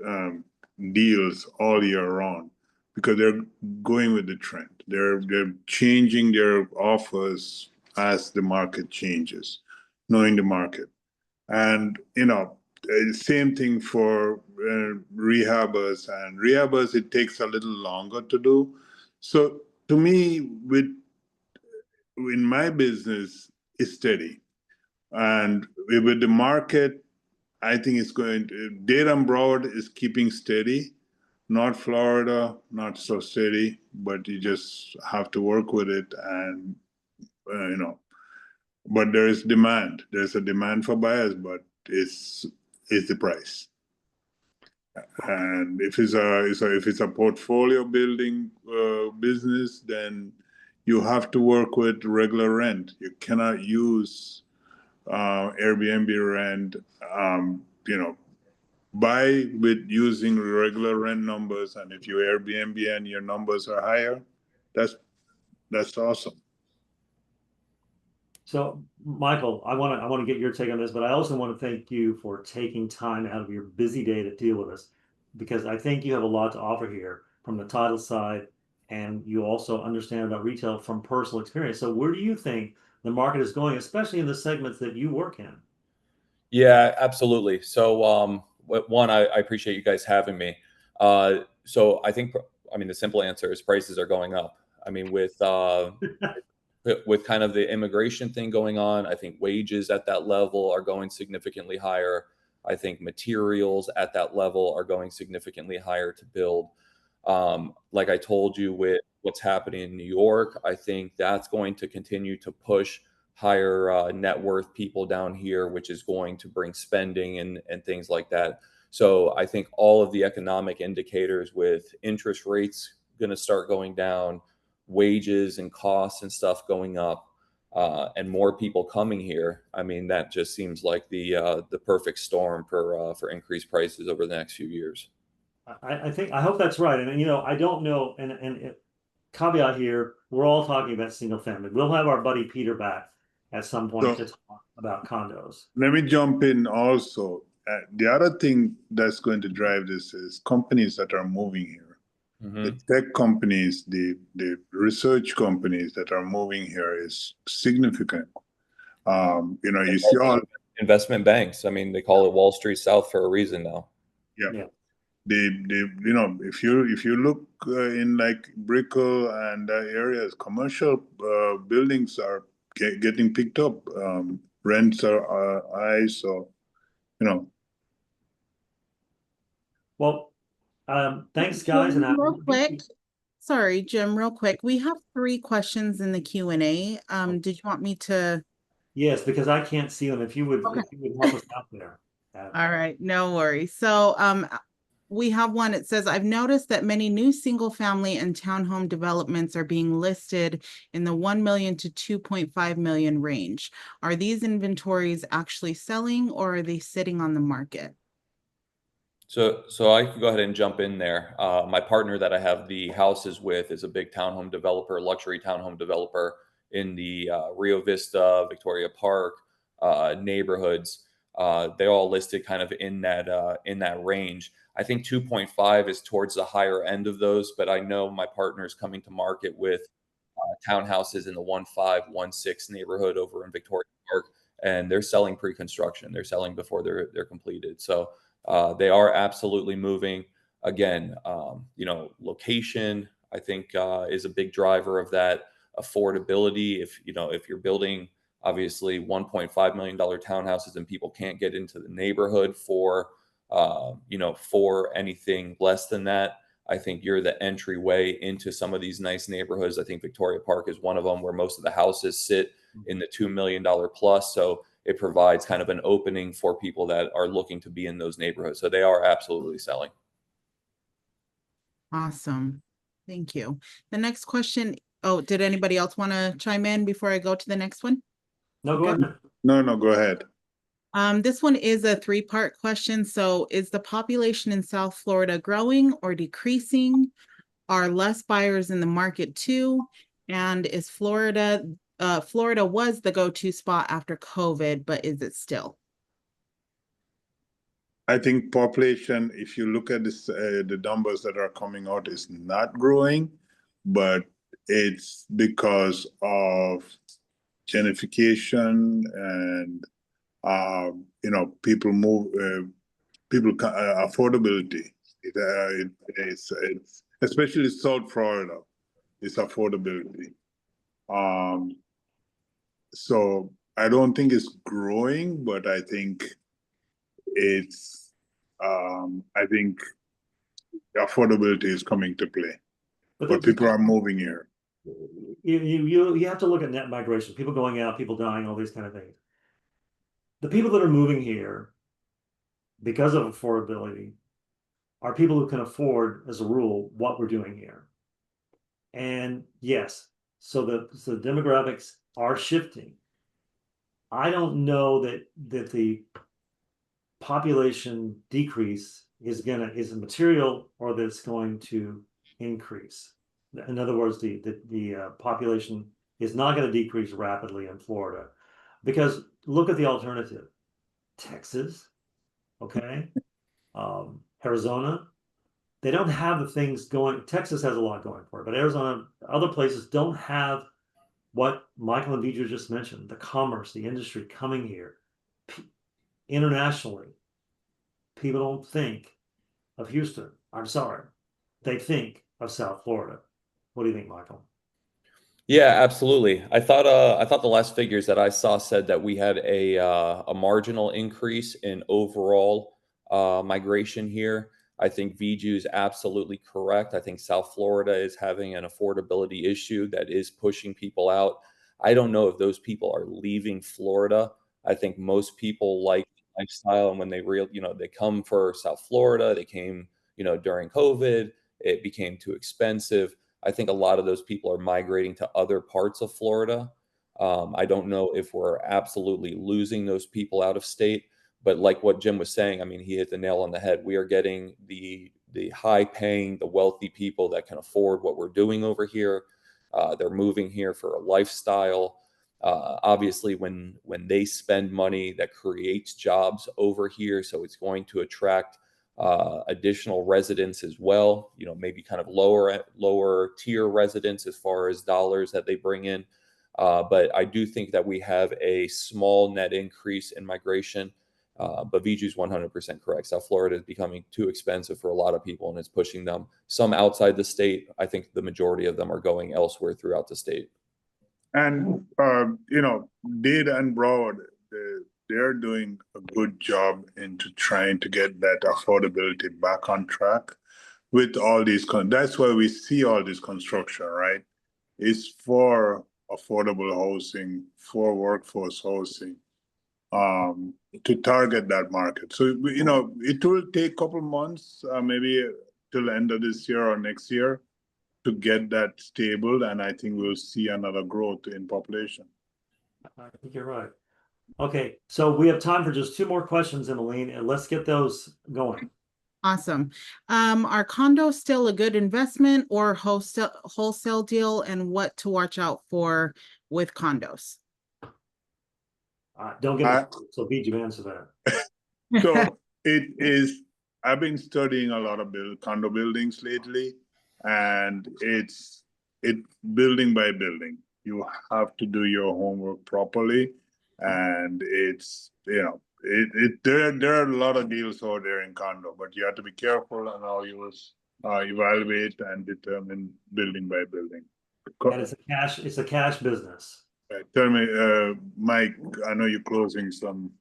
D: deals all year round, because they're going with the trend. They're changing their offers as the market changes, knowing the market. And, same thing for rehabbers. And rehabbers, it takes a little longer to do. So to me, in my business, is steady. And with the market, I think it's going to, Dade and Broward is keeping steady. Not Florida, not so steady, but you just have to work with it. And, but there is demand. There's a demand for buyers, but it's the price. And if it's a portfolio building business, then you have to work with regular rent. You cannot use Airbnb rent. Buy with using regular rent numbers, and if you Airbnb and your numbers are higher, that's awesome.
C: So, Michael, I want to get your take on this, but I also want to thank you for taking time out of your busy day to deal with us, because I think you have a lot to offer here from the title side, and you also understand about retail from personal experience. So, where do you think the market is going, especially in the segments that you work in?
E: Yeah, absolutely. So, one, I appreciate you guys having me. So I think, the simple answer is prices are going up. I mean, with kind of the immigration thing going on, I think wages at that level are going significantly higher. I think materials at that level are going significantly higher to build. Like I told you, with what's happening in New York, I think that's going to continue to push higher net worth people down here, which is going to bring spending and things like that. So I think all of the economic indicators, with interest rates going to start going down, wages and costs and stuff going up, and more people coming here, that just seems like the perfect storm for increased prices over the next few years.
C: I hope that's right. And I don't know, and caveat here, we're all talking about single family. We'll have our buddy Peter back at some point to talk about condos.
D: Let me jump in also. The other thing that's going to drive this is companies that are moving here. Mm-hmm. The tech companies, the research companies that are moving here is significant. You see all
E: investment banks. They call it Wall Street South for a reason now.
D: Yeah. If you look in like Brickell and areas, commercial buildings are getting picked up. Rents are high, so
C: Well, thanks, guys.
A: Jim, and real quick, sorry, Jim, real quick. We have 3 questions in the Q&A. Did you want me to?
C: Yes, because I can't see them. If you would help us out there.
A: All right, no worries. So, we have one. It says, I've noticed that many new single family and townhome developments are being listed in the 1 million to 2.5 million range. Are these inventories actually selling, or are they sitting on the market?
E: So I could go ahead and jump in there. My partner that I have the houses with is a big townhome developer, luxury townhome developer in the Rio Vista, Victoria Park neighborhoods. They all listed kind of in that range. I think 2.5 is towards the higher end of those, but I know my partner is coming to market with townhouses in the 1.5, 1.6 neighborhood over in Victoria Park, and they're selling pre-construction. They're selling before they're completed. So they are absolutely moving. Again, location, I think, is a big driver of that. Affordability. If you're building obviously $1.5 million townhouses and people can't get into the neighborhood for anything less than that, I think you're the entryway into some of these nice neighborhoods. I think Victoria Park is one of them, where most of the houses sit in the $2 million plus. So it provides kind of an opening for people that are looking to be in those neighborhoods. So they are absolutely selling.
A: Awesome. Thank you. The next question. Oh, did anybody else want to chime in before I go to the next one?
C: No, go ahead.
D: No, go ahead.
A: This one is a 3-part question. So, is the population in South Florida growing or decreasing? Are less buyers in the market too? And is Florida was the go-to spot after COVID, but is it still?
D: I think population, if you look at this, the numbers that are coming out, is not growing, but it's because of gentrification and people move, affordability. It's especially South Florida. is affordability. So I don't think it's growing, but I think it's I think affordability is coming to play. But people are moving here.
C: You have to look at net migration, people going out, people dying, all these kind of things. The people that are moving here because of affordability are people who can afford, as a rule, what we're doing here. And yes, so the demographics are shifting. I don't know that the population decrease is material or that it's going to increase. In other words, the population is not going to decrease rapidly in Florida, because look at the alternative: Texas, okay, Arizona. They don't have the things going. Texas has a lot going for it, but Arizona, other places don't have what Michael and Viju just mentioned: the commerce, the industry coming here. Internationally, people don't think of Houston. I'm sorry. They think of South Florida. What do you think, Michael?
E: Yeah, absolutely. I thought the last figures that I saw said that we had a marginal increase in overall migration here. I think Viju is absolutely correct. I think South Florida is having an affordability issue that is pushing people out. I don't know if those people are leaving Florida. I think most people like the lifestyle, and when they come for South Florida, they came, during COVID, it became too expensive. I think a lot of those people are migrating to other parts of Florida. I don't know if we're absolutely losing those people out of state, but like what Jim was saying, I mean, he hit the nail on the head. We are getting the high paying, the wealthy people that can afford what we're doing over here. They're moving here for a lifestyle. Obviously, when they spend money, that creates jobs over here, so it's going to attract additional residents as well, maybe kind of lower tier residents as far as dollars that they bring in. But I do think that we have a small net increase in migration. But Viju's 100% correct. South Florida is becoming too expensive for a lot of people, and it's pushing them some outside the state. I think the majority of them are going elsewhere throughout the state.
D: And Dade and Broward, they're doing a good job into trying to get that affordability back on track with all these. That's why we see all this construction, right? It's for affordable housing, for workforce housing, to target that market. So it will take a couple months, maybe till the end of this year or next year, to get that stable, and I think we'll see another growth in population.
C: I think you're right. Okay, so we have time for just 2 more questions, Emmeline, and let's get those going.
A: Awesome. Are condos still a good investment or wholesale deal, and what to watch out for with condos?
C: Don't get me, so Viju, answer that.
D: So it is. I've been studying a lot of condo buildings lately, and it's building by building. You have to do your homework properly, and it's there are a lot of deals out there in condo, but you have to be careful on how you evaluate and determine building by building.
C: And it's a cash business.
D: Tell me, Mike, I know you're closing some.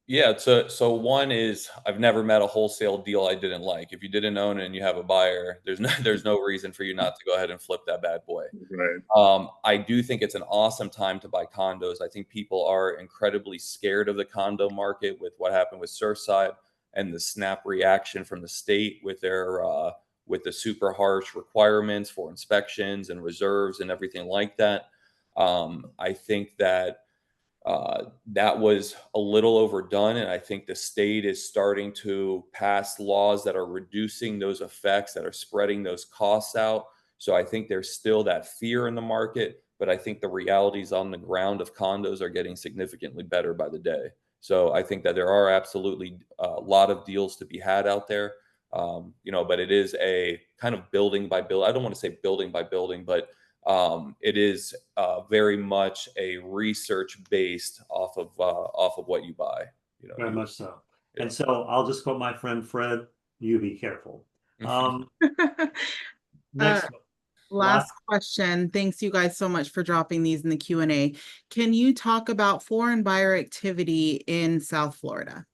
E: Yeah, so one is, I've never met a wholesale deal I didn't like. If you didn't own it and you have a buyer, there's no reason for you not to go ahead and flip that bad boy.
D: Right.
E: I do think it's an awesome time to buy condos. I think people are incredibly scared of the condo market with what happened with Surfside and the snap reaction from the state with the super harsh requirements for inspections and reserves and everything like that. I think that that was a little overdone, and I think the state is starting to pass laws that are reducing those effects, that are spreading those costs out. So I think there's still that fear in the market, but I think the realities on the ground of condos are getting significantly better by the day. So I think that there are absolutely a lot of deals to be had out there, but it is a kind of building by building. I don't want to say building by building, but it is very much a research based off of what you buy.
C: Very much so. Yeah. And so I'll just quote my friend Fred: "You be careful." Next.
A: Last question. Thanks you guys so much for dropping these in the Q&A. Can you talk about foreign buyer activity in South Florida?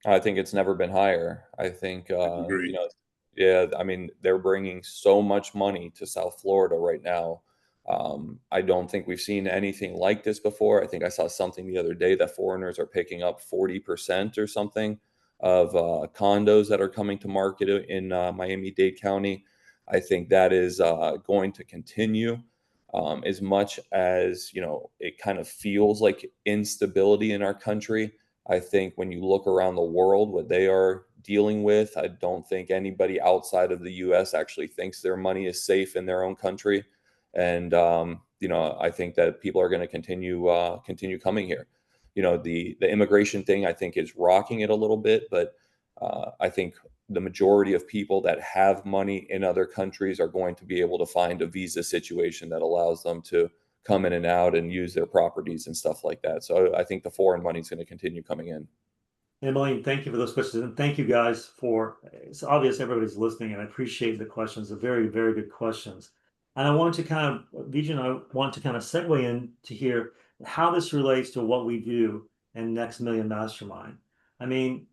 E: I think it's never been higher. I think,
D: Agree.
E: yeah, I mean, they're bringing so much money to South Florida right now. I don't think we've seen anything like this before. I think I saw something the other day that foreigners are picking up 40% or something of condos that are coming to market in Miami-Dade County. I think that is going to continue. As much as, it kind of feels like instability in our country. I think when you look around the world, what they are dealing with, I don't think anybody outside of the US actually thinks their money is safe in their own country. And, I think that people are going to continue coming here. The immigration thing, I think, is rocking it a little bit, but I think the majority of people that have money in other countries are going to be able to find a visa situation that allows them to come in and out and use their properties and stuff like that. So I think the foreign money is going to continue coming in.
C: Emily, thank you for those questions. And thank you guys for, it's obvious everybody's listening and I appreciate the questions. They're very, very good questions. And I want to Vijay and I want to kind of segue in to hear how this relates to what we do in Next Million Mastermind. I mean,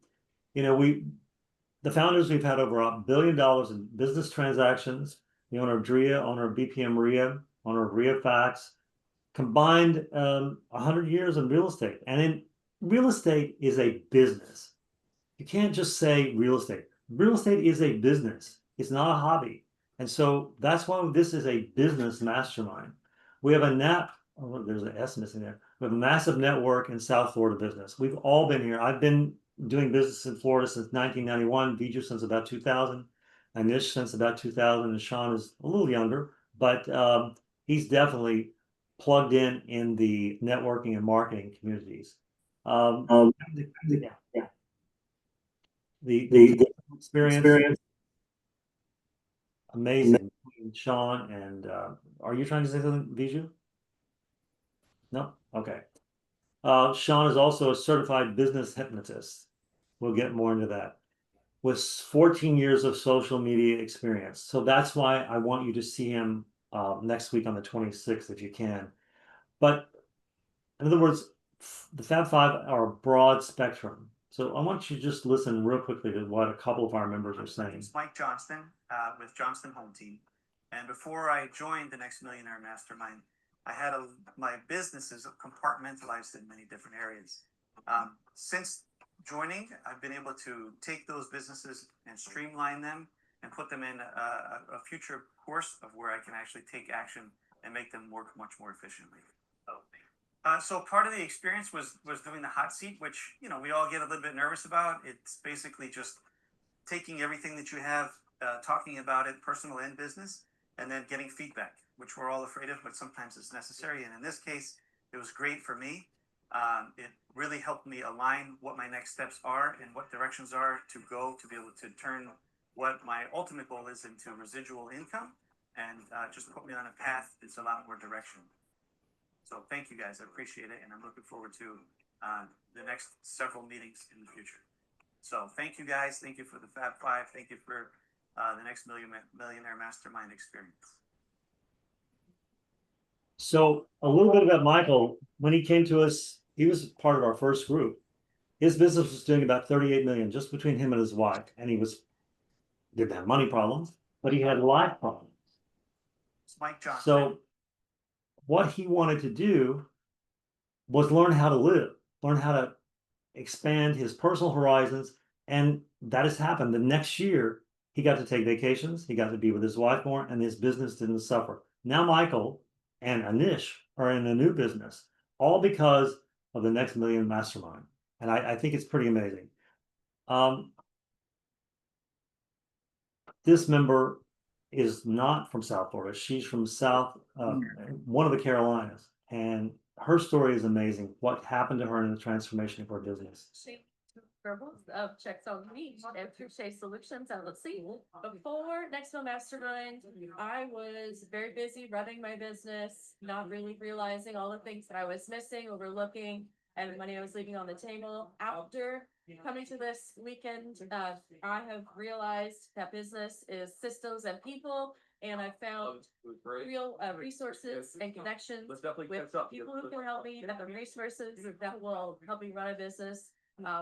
C: the founders, we've had over $1 billion in business transactions. The owner of DREA, owner of BPM RIA, owner of RIA Fax, combined 100 years in real estate. And in real estate is a business. You can't just say real estate. Real estate is a business. It's not a hobby. And so that's why this is a business mastermind. We have there's an S missing there. We have a massive network in South Florida business. We've all been here. I've been doing business in Florida since 1991, Vijay since about 2000, Anish since about 2000, and Sean is a little younger, but he's definitely plugged in the networking and marketing communities. The experience, amazing. Sean and are you trying to say something, Viju? No? Okay. Sean is also a certified business hypnotist. We'll get more into that. With 14 years of social media experience. So that's why I want you to see him next week on the 26th if you can. But in other words, the Fab Five are a broad spectrum. So I want you to just listen real quickly to what a couple of our members are saying.
F: It's Mike Johnston with Johnston Home Team. And before I joined the Next Millionaire Mastermind, I had my business is compartmentalized in many different areas. Since joining, I've been able to take those businesses and streamline them and put them in a future course of where I can actually take action and make them work much more efficiently. So part of the experience was doing the hot seat, which we all get a little bit nervous about. It's basically just taking everything that you have, talking about it, personal and business, and then getting feedback, which we're all afraid of, but sometimes it's necessary. And in this case, it was great for me. It really helped me align what my next steps are and what directions are to go to be able to turn what my ultimate goal is into residual income and just put me on a path that's a lot more direction. So thank you guys. I appreciate it. And I'm looking forward to the next several meetings in the future. So thank you guys. Thank you for the Fab Five. Thank you for the Next Millionaire Mastermind experience.
C: So a little bit about Michael. When he came to us, he was part of our first group. His business was doing about 38 million just between him and his wife. And he didn't have money problems, but he had life problems.
F: It's Mike Johnson.
C: So what he wanted to do was learn how to live, learn how to expand his personal horizons. And that has happened. The next year, he got to take vacations. He got to be with his wife more, and his business didn't suffer. Now Michael and Anish are in a new business, all because of the Next Million Mastermind. And I think it's pretty amazing. This member is not from South Florida. She's from one of the Carolinas. And her story is amazing. What happened to her in the transformation of her business?
G: Of Checks on Me and Touche Solutions LLC. Before Next Millionaire Mastermind, I was very busy running my business, not really realizing all the things that I was missing, overlooking, and the money I was leaving on the table. After coming to this weekend, I have realized that business is systems and people, and I found real resources and connections with people who can help me, that the resources that will help me run a business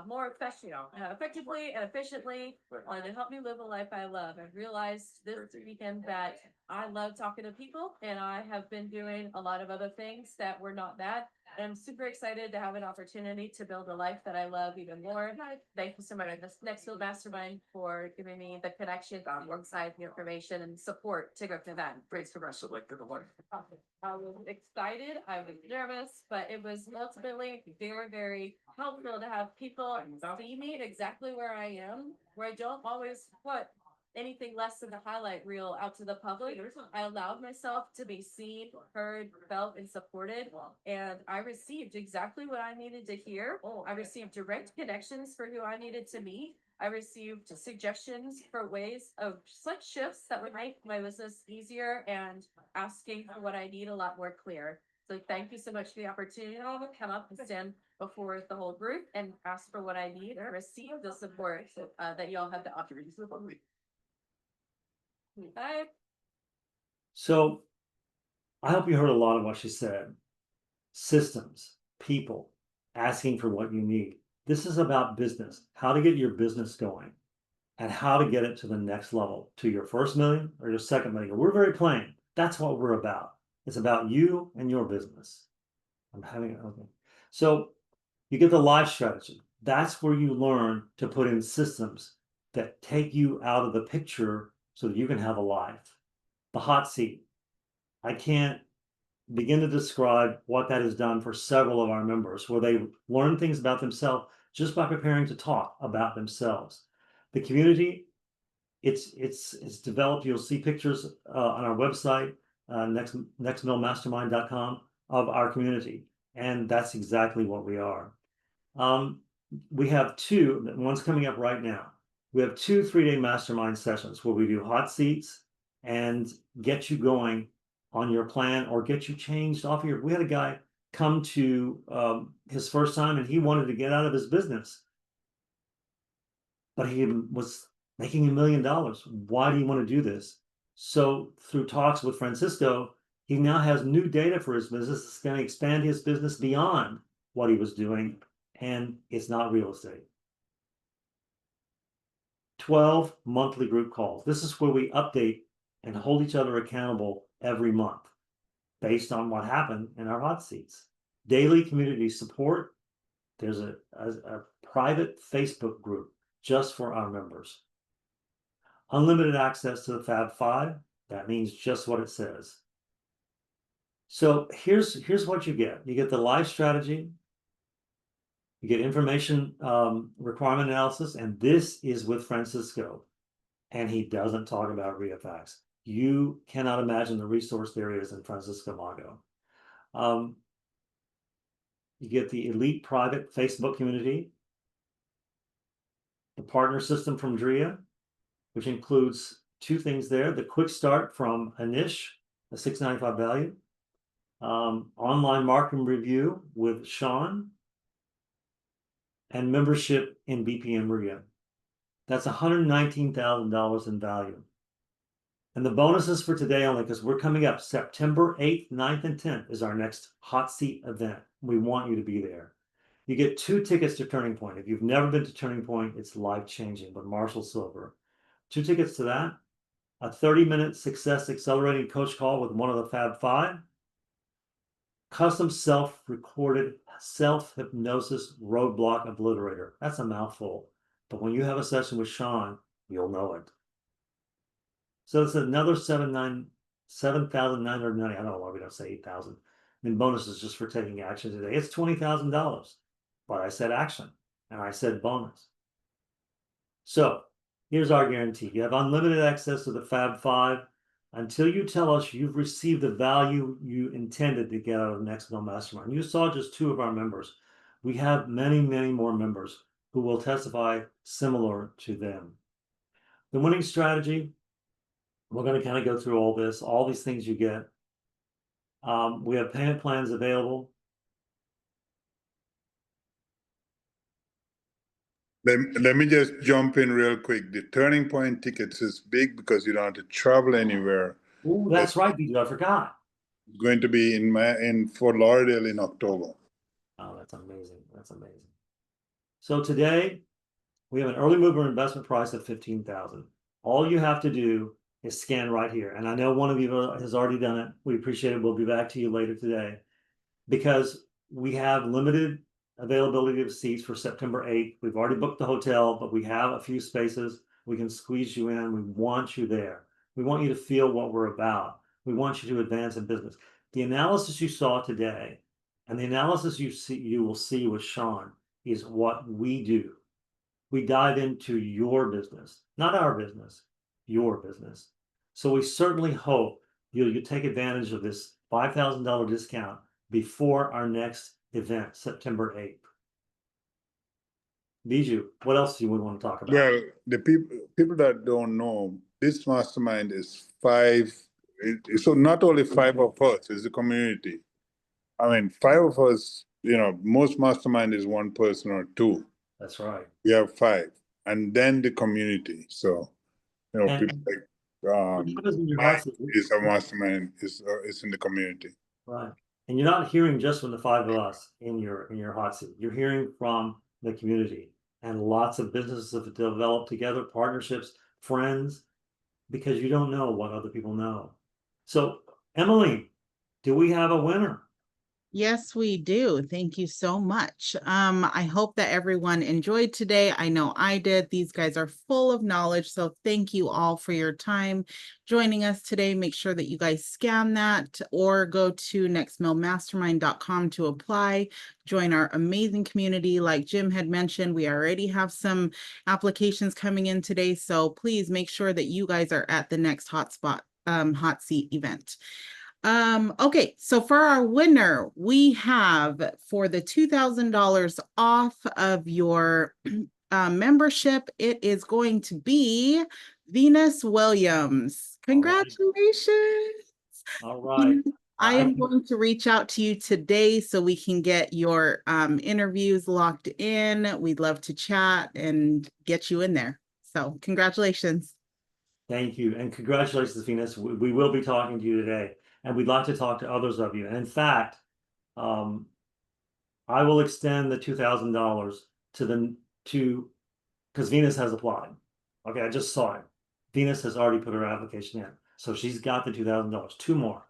G: more effectively and efficiently, to help me live a life I love. I've realized this weekend that I love talking to people, and I have been doing a lot of other things that were not that. And I'm super excited to have an opportunity to build a life that I love even more. Thank you so much, Nextfield Mastermind, for giving me the connection, alongside the information and support to go through that. Praise for Russia. I was excited, I was nervous, but it was ultimately very, very helpful to have people see me exactly where I am, where I don't always put anything less than the highlight reel out to the public. I allowed myself to be seen, heard, felt, and supported, and I received exactly what I needed to hear. I received direct connections for who I needed to meet. I received suggestions for ways of slight shifts that would make my business easier, and asking for what I need a lot more clear. So thank you so much for the opportunity to come up and stand before the whole group and ask for what I need and receive the support that y'all have to offer. Bye.
C: So I hope you heard a lot of what she said. Systems, people, asking for what you need. This is about business, how to get your business going and how to get it to the next level, to your first million or your second million. We're very plain. That's what we're about. It's about you and your business. I'm having it. Okay. So you get the life strategy. That's where you learn to put in systems that take you out of the picture so that you can have a life. The hot seat. I can't begin to describe what that has done for several of our members, where they learn things about themselves just by preparing to talk about themselves. The community, it's developed. You'll see pictures on our website, nextmillmastermind.com, of our community, and that's exactly what we are. We have two. One's coming up right now. We have 2 3-day mastermind sessions where we do hot seats and get you going on your plan, or get you changed off your. We had a guy come to his first time, and he wanted to get out of his business, but he was making $1 million. Why do you want to do this? So through talks with Francisco, he now has new data for his business. It's going to expand his business beyond what he was doing, and it's not real estate. 12 monthly group calls. This is where we update and hold each other accountable every month based on what happened in our hot seats. Daily community support. There's a private Facebook group just for our members. Unlimited access to the Fab Five. That means just what it says. So here's what you get. You get the life strategy. You get information requirement analysis, and this is with Francisco, and he doesn't talk about REIFax. You cannot imagine the resource there is in Francisco Mago. You get the elite private Facebook community, the partner system from Drea, which includes 2 things there: the quick start from Anish, a $695 value, online marketing review with Sean, and membership in BPM Maria. That's $119,000 in value. And the bonuses for today only, because we're coming up September 8th, 9th, and 10th is our next hot seat event. We want you to be there. You get 2 tickets to Turning Point. If you've never been to Turning Point, it's life-changing with Marshall Silver. 2 tickets to that, a 30-minute success accelerating coach call with one of the Fab Five, custom self-recorded self-hypnosis roadblock obliterator. That's a mouthful, but when you have a session with Sean, you'll know it. So it's another $7,990. I don't know why we don't say 8,000. I mean, bonuses just for taking action today. It's $20,000, but I said action and I said bonus. So here's our guarantee. You have unlimited access to the Fab Five until you tell us you've received the value you intended to get out of the Next Mill Mastermind. You saw just 2 of our members. We have many, many more members who will testify similar to them. The winning strategy, we're going to kind of go through all these things you get. We have payment plans available.
D: Let me just jump in real quick. The Turning Point tickets is big because you don't have to travel anywhere.
C: Oh, that's right, BJ. I forgot.
D: It's going to be in Fort Lauderdale in October.
C: Oh, that's amazing. That's amazing. So today we have an early mover investment price of $15,000. All you have to do is scan right here. And I know one of you has already done it. We appreciate it. We'll be back to you later today because we have limited availability of seats for September 8th. We've already booked the hotel, but we have a few spaces. We can squeeze you in. We want you there. We want you to feel what we're about. We want you to advance in business. The analysis you saw today and the analysis you will see with Sean is what we do. We dive into your business, not our business, your business. So we certainly hope you'll take advantage of this $5,000 discount before our next event, September 8th. Bijou, what else do you want to talk about?
D: Well, the people that don't know, this mastermind is so not only 5 of us, it's the community. I mean, 5 of us, most mastermind is 1 person or 2.
C: That's right.
D: We have 5, and then the community. So,
C: And
D: people like Mike is a mastermind. Is in the community.
C: Right, and you're not hearing just from the 5 of us in your hot seat. You're hearing from the community, and lots of businesses have developed together, partnerships, friends, because you don't know what other people know. So, Emily, do we have a winner?
A: Yes, we do. Thank you so much. I hope that everyone enjoyed today. I know I did. These guys are full of knowledge. So thank you all for your time joining us today. Make sure that you guys scan that or go to nextmillmastermind.com to apply. Join our amazing community. Like Jim had mentioned, we already have some applications coming in today. So please make sure that you guys are at the next hot seat event. Okay, so for our winner, we have for the $2,000 off of your membership, it is going to be Venus Williams. Congratulations.
C: All right.
A: I am going to reach out to you today so we can get your interviews locked in. We'd love to chat and get you in there. So congratulations.
C: Thank you. And congratulations, Venus. We will be talking to you today. And we'd like to talk to others of you. And in fact, I will extend the $2,000 because Venus has applied. Okay, I just saw it. Venus has already put her application in, so she's got the $2,000. Two more.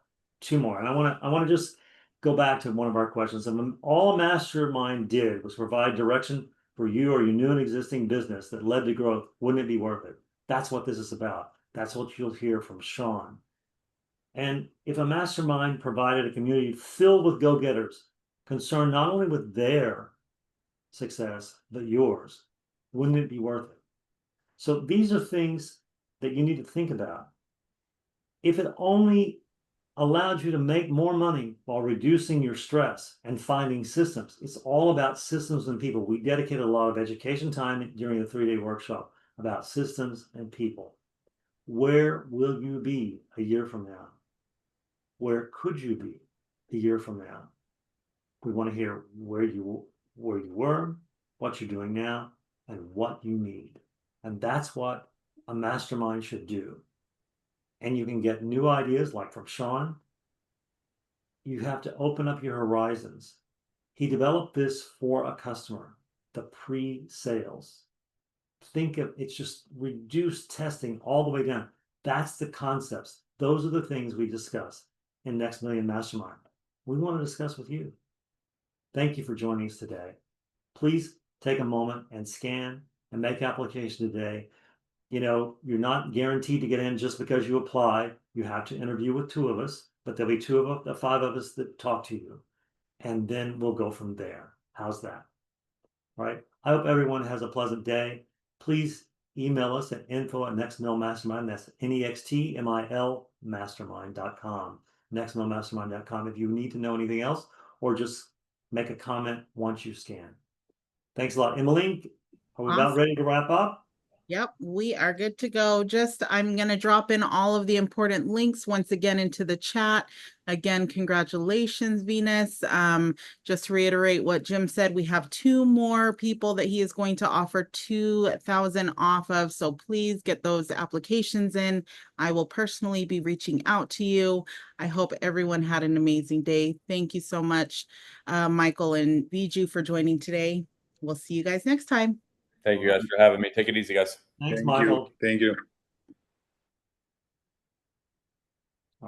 C: And I want to just go back to one of our questions. And all a mastermind did was provide direction for you or your new and existing business that led to growth. Wouldn't it be worth it? That's what this is about. That's what you'll hear from Sean. And if a mastermind provided a community filled with go-getters, concerned not only with their success, but yours, wouldn't it be worth it? So these are things that you need to think about. If it only allowed you to make more money while reducing your stress and finding systems, it's all about systems and people. We dedicated a lot of education time during the 3-day workshop about systems and people. Where will you be a year from now? Where could you be a year from now? We want to hear where you were, what you're doing now, and what you need. And that's what a mastermind should do. And you can get new ideas like from Sean. You have to open up your horizons. He developed this for a customer, the pre-sales. Think of it's just reduced testing all the way down. That's the concepts. Those are the things we discuss in Next Million Mastermind. We want to discuss with you. Thank you for joining us today. Please take a moment and scan and make application today. You're not guaranteed to get in just because you apply. You have to interview with 2 of us, but there'll be 2 of the 5 of us that talk to you. And then we'll go from there. How's that? All right. I hope everyone has a pleasant day. Please email us at info@nextmillmastermind. That's NEXTMIL mastermind.com. nextmillmastermind.com if you need to know anything else or just make a comment once you scan. Thanks a lot. Emily, are we about ready to wrap up?
A: Yep, we are good to go. I'm going to drop in all of the important links once again into the chat. Again, congratulations, Venus. Just to reiterate what Jim said, we have 2 more people that he is going to offer 2,000 off of. So please get those applications in. I will personally be reaching out to you. I hope everyone had an amazing day. Thank you so much, Michael and Viju, for joining today. We'll see you guys next time.
E: Thank you guys for having me. Take it easy, guys.
C: Thanks,
D: Thank
C: Michael.
D: you. Thank you.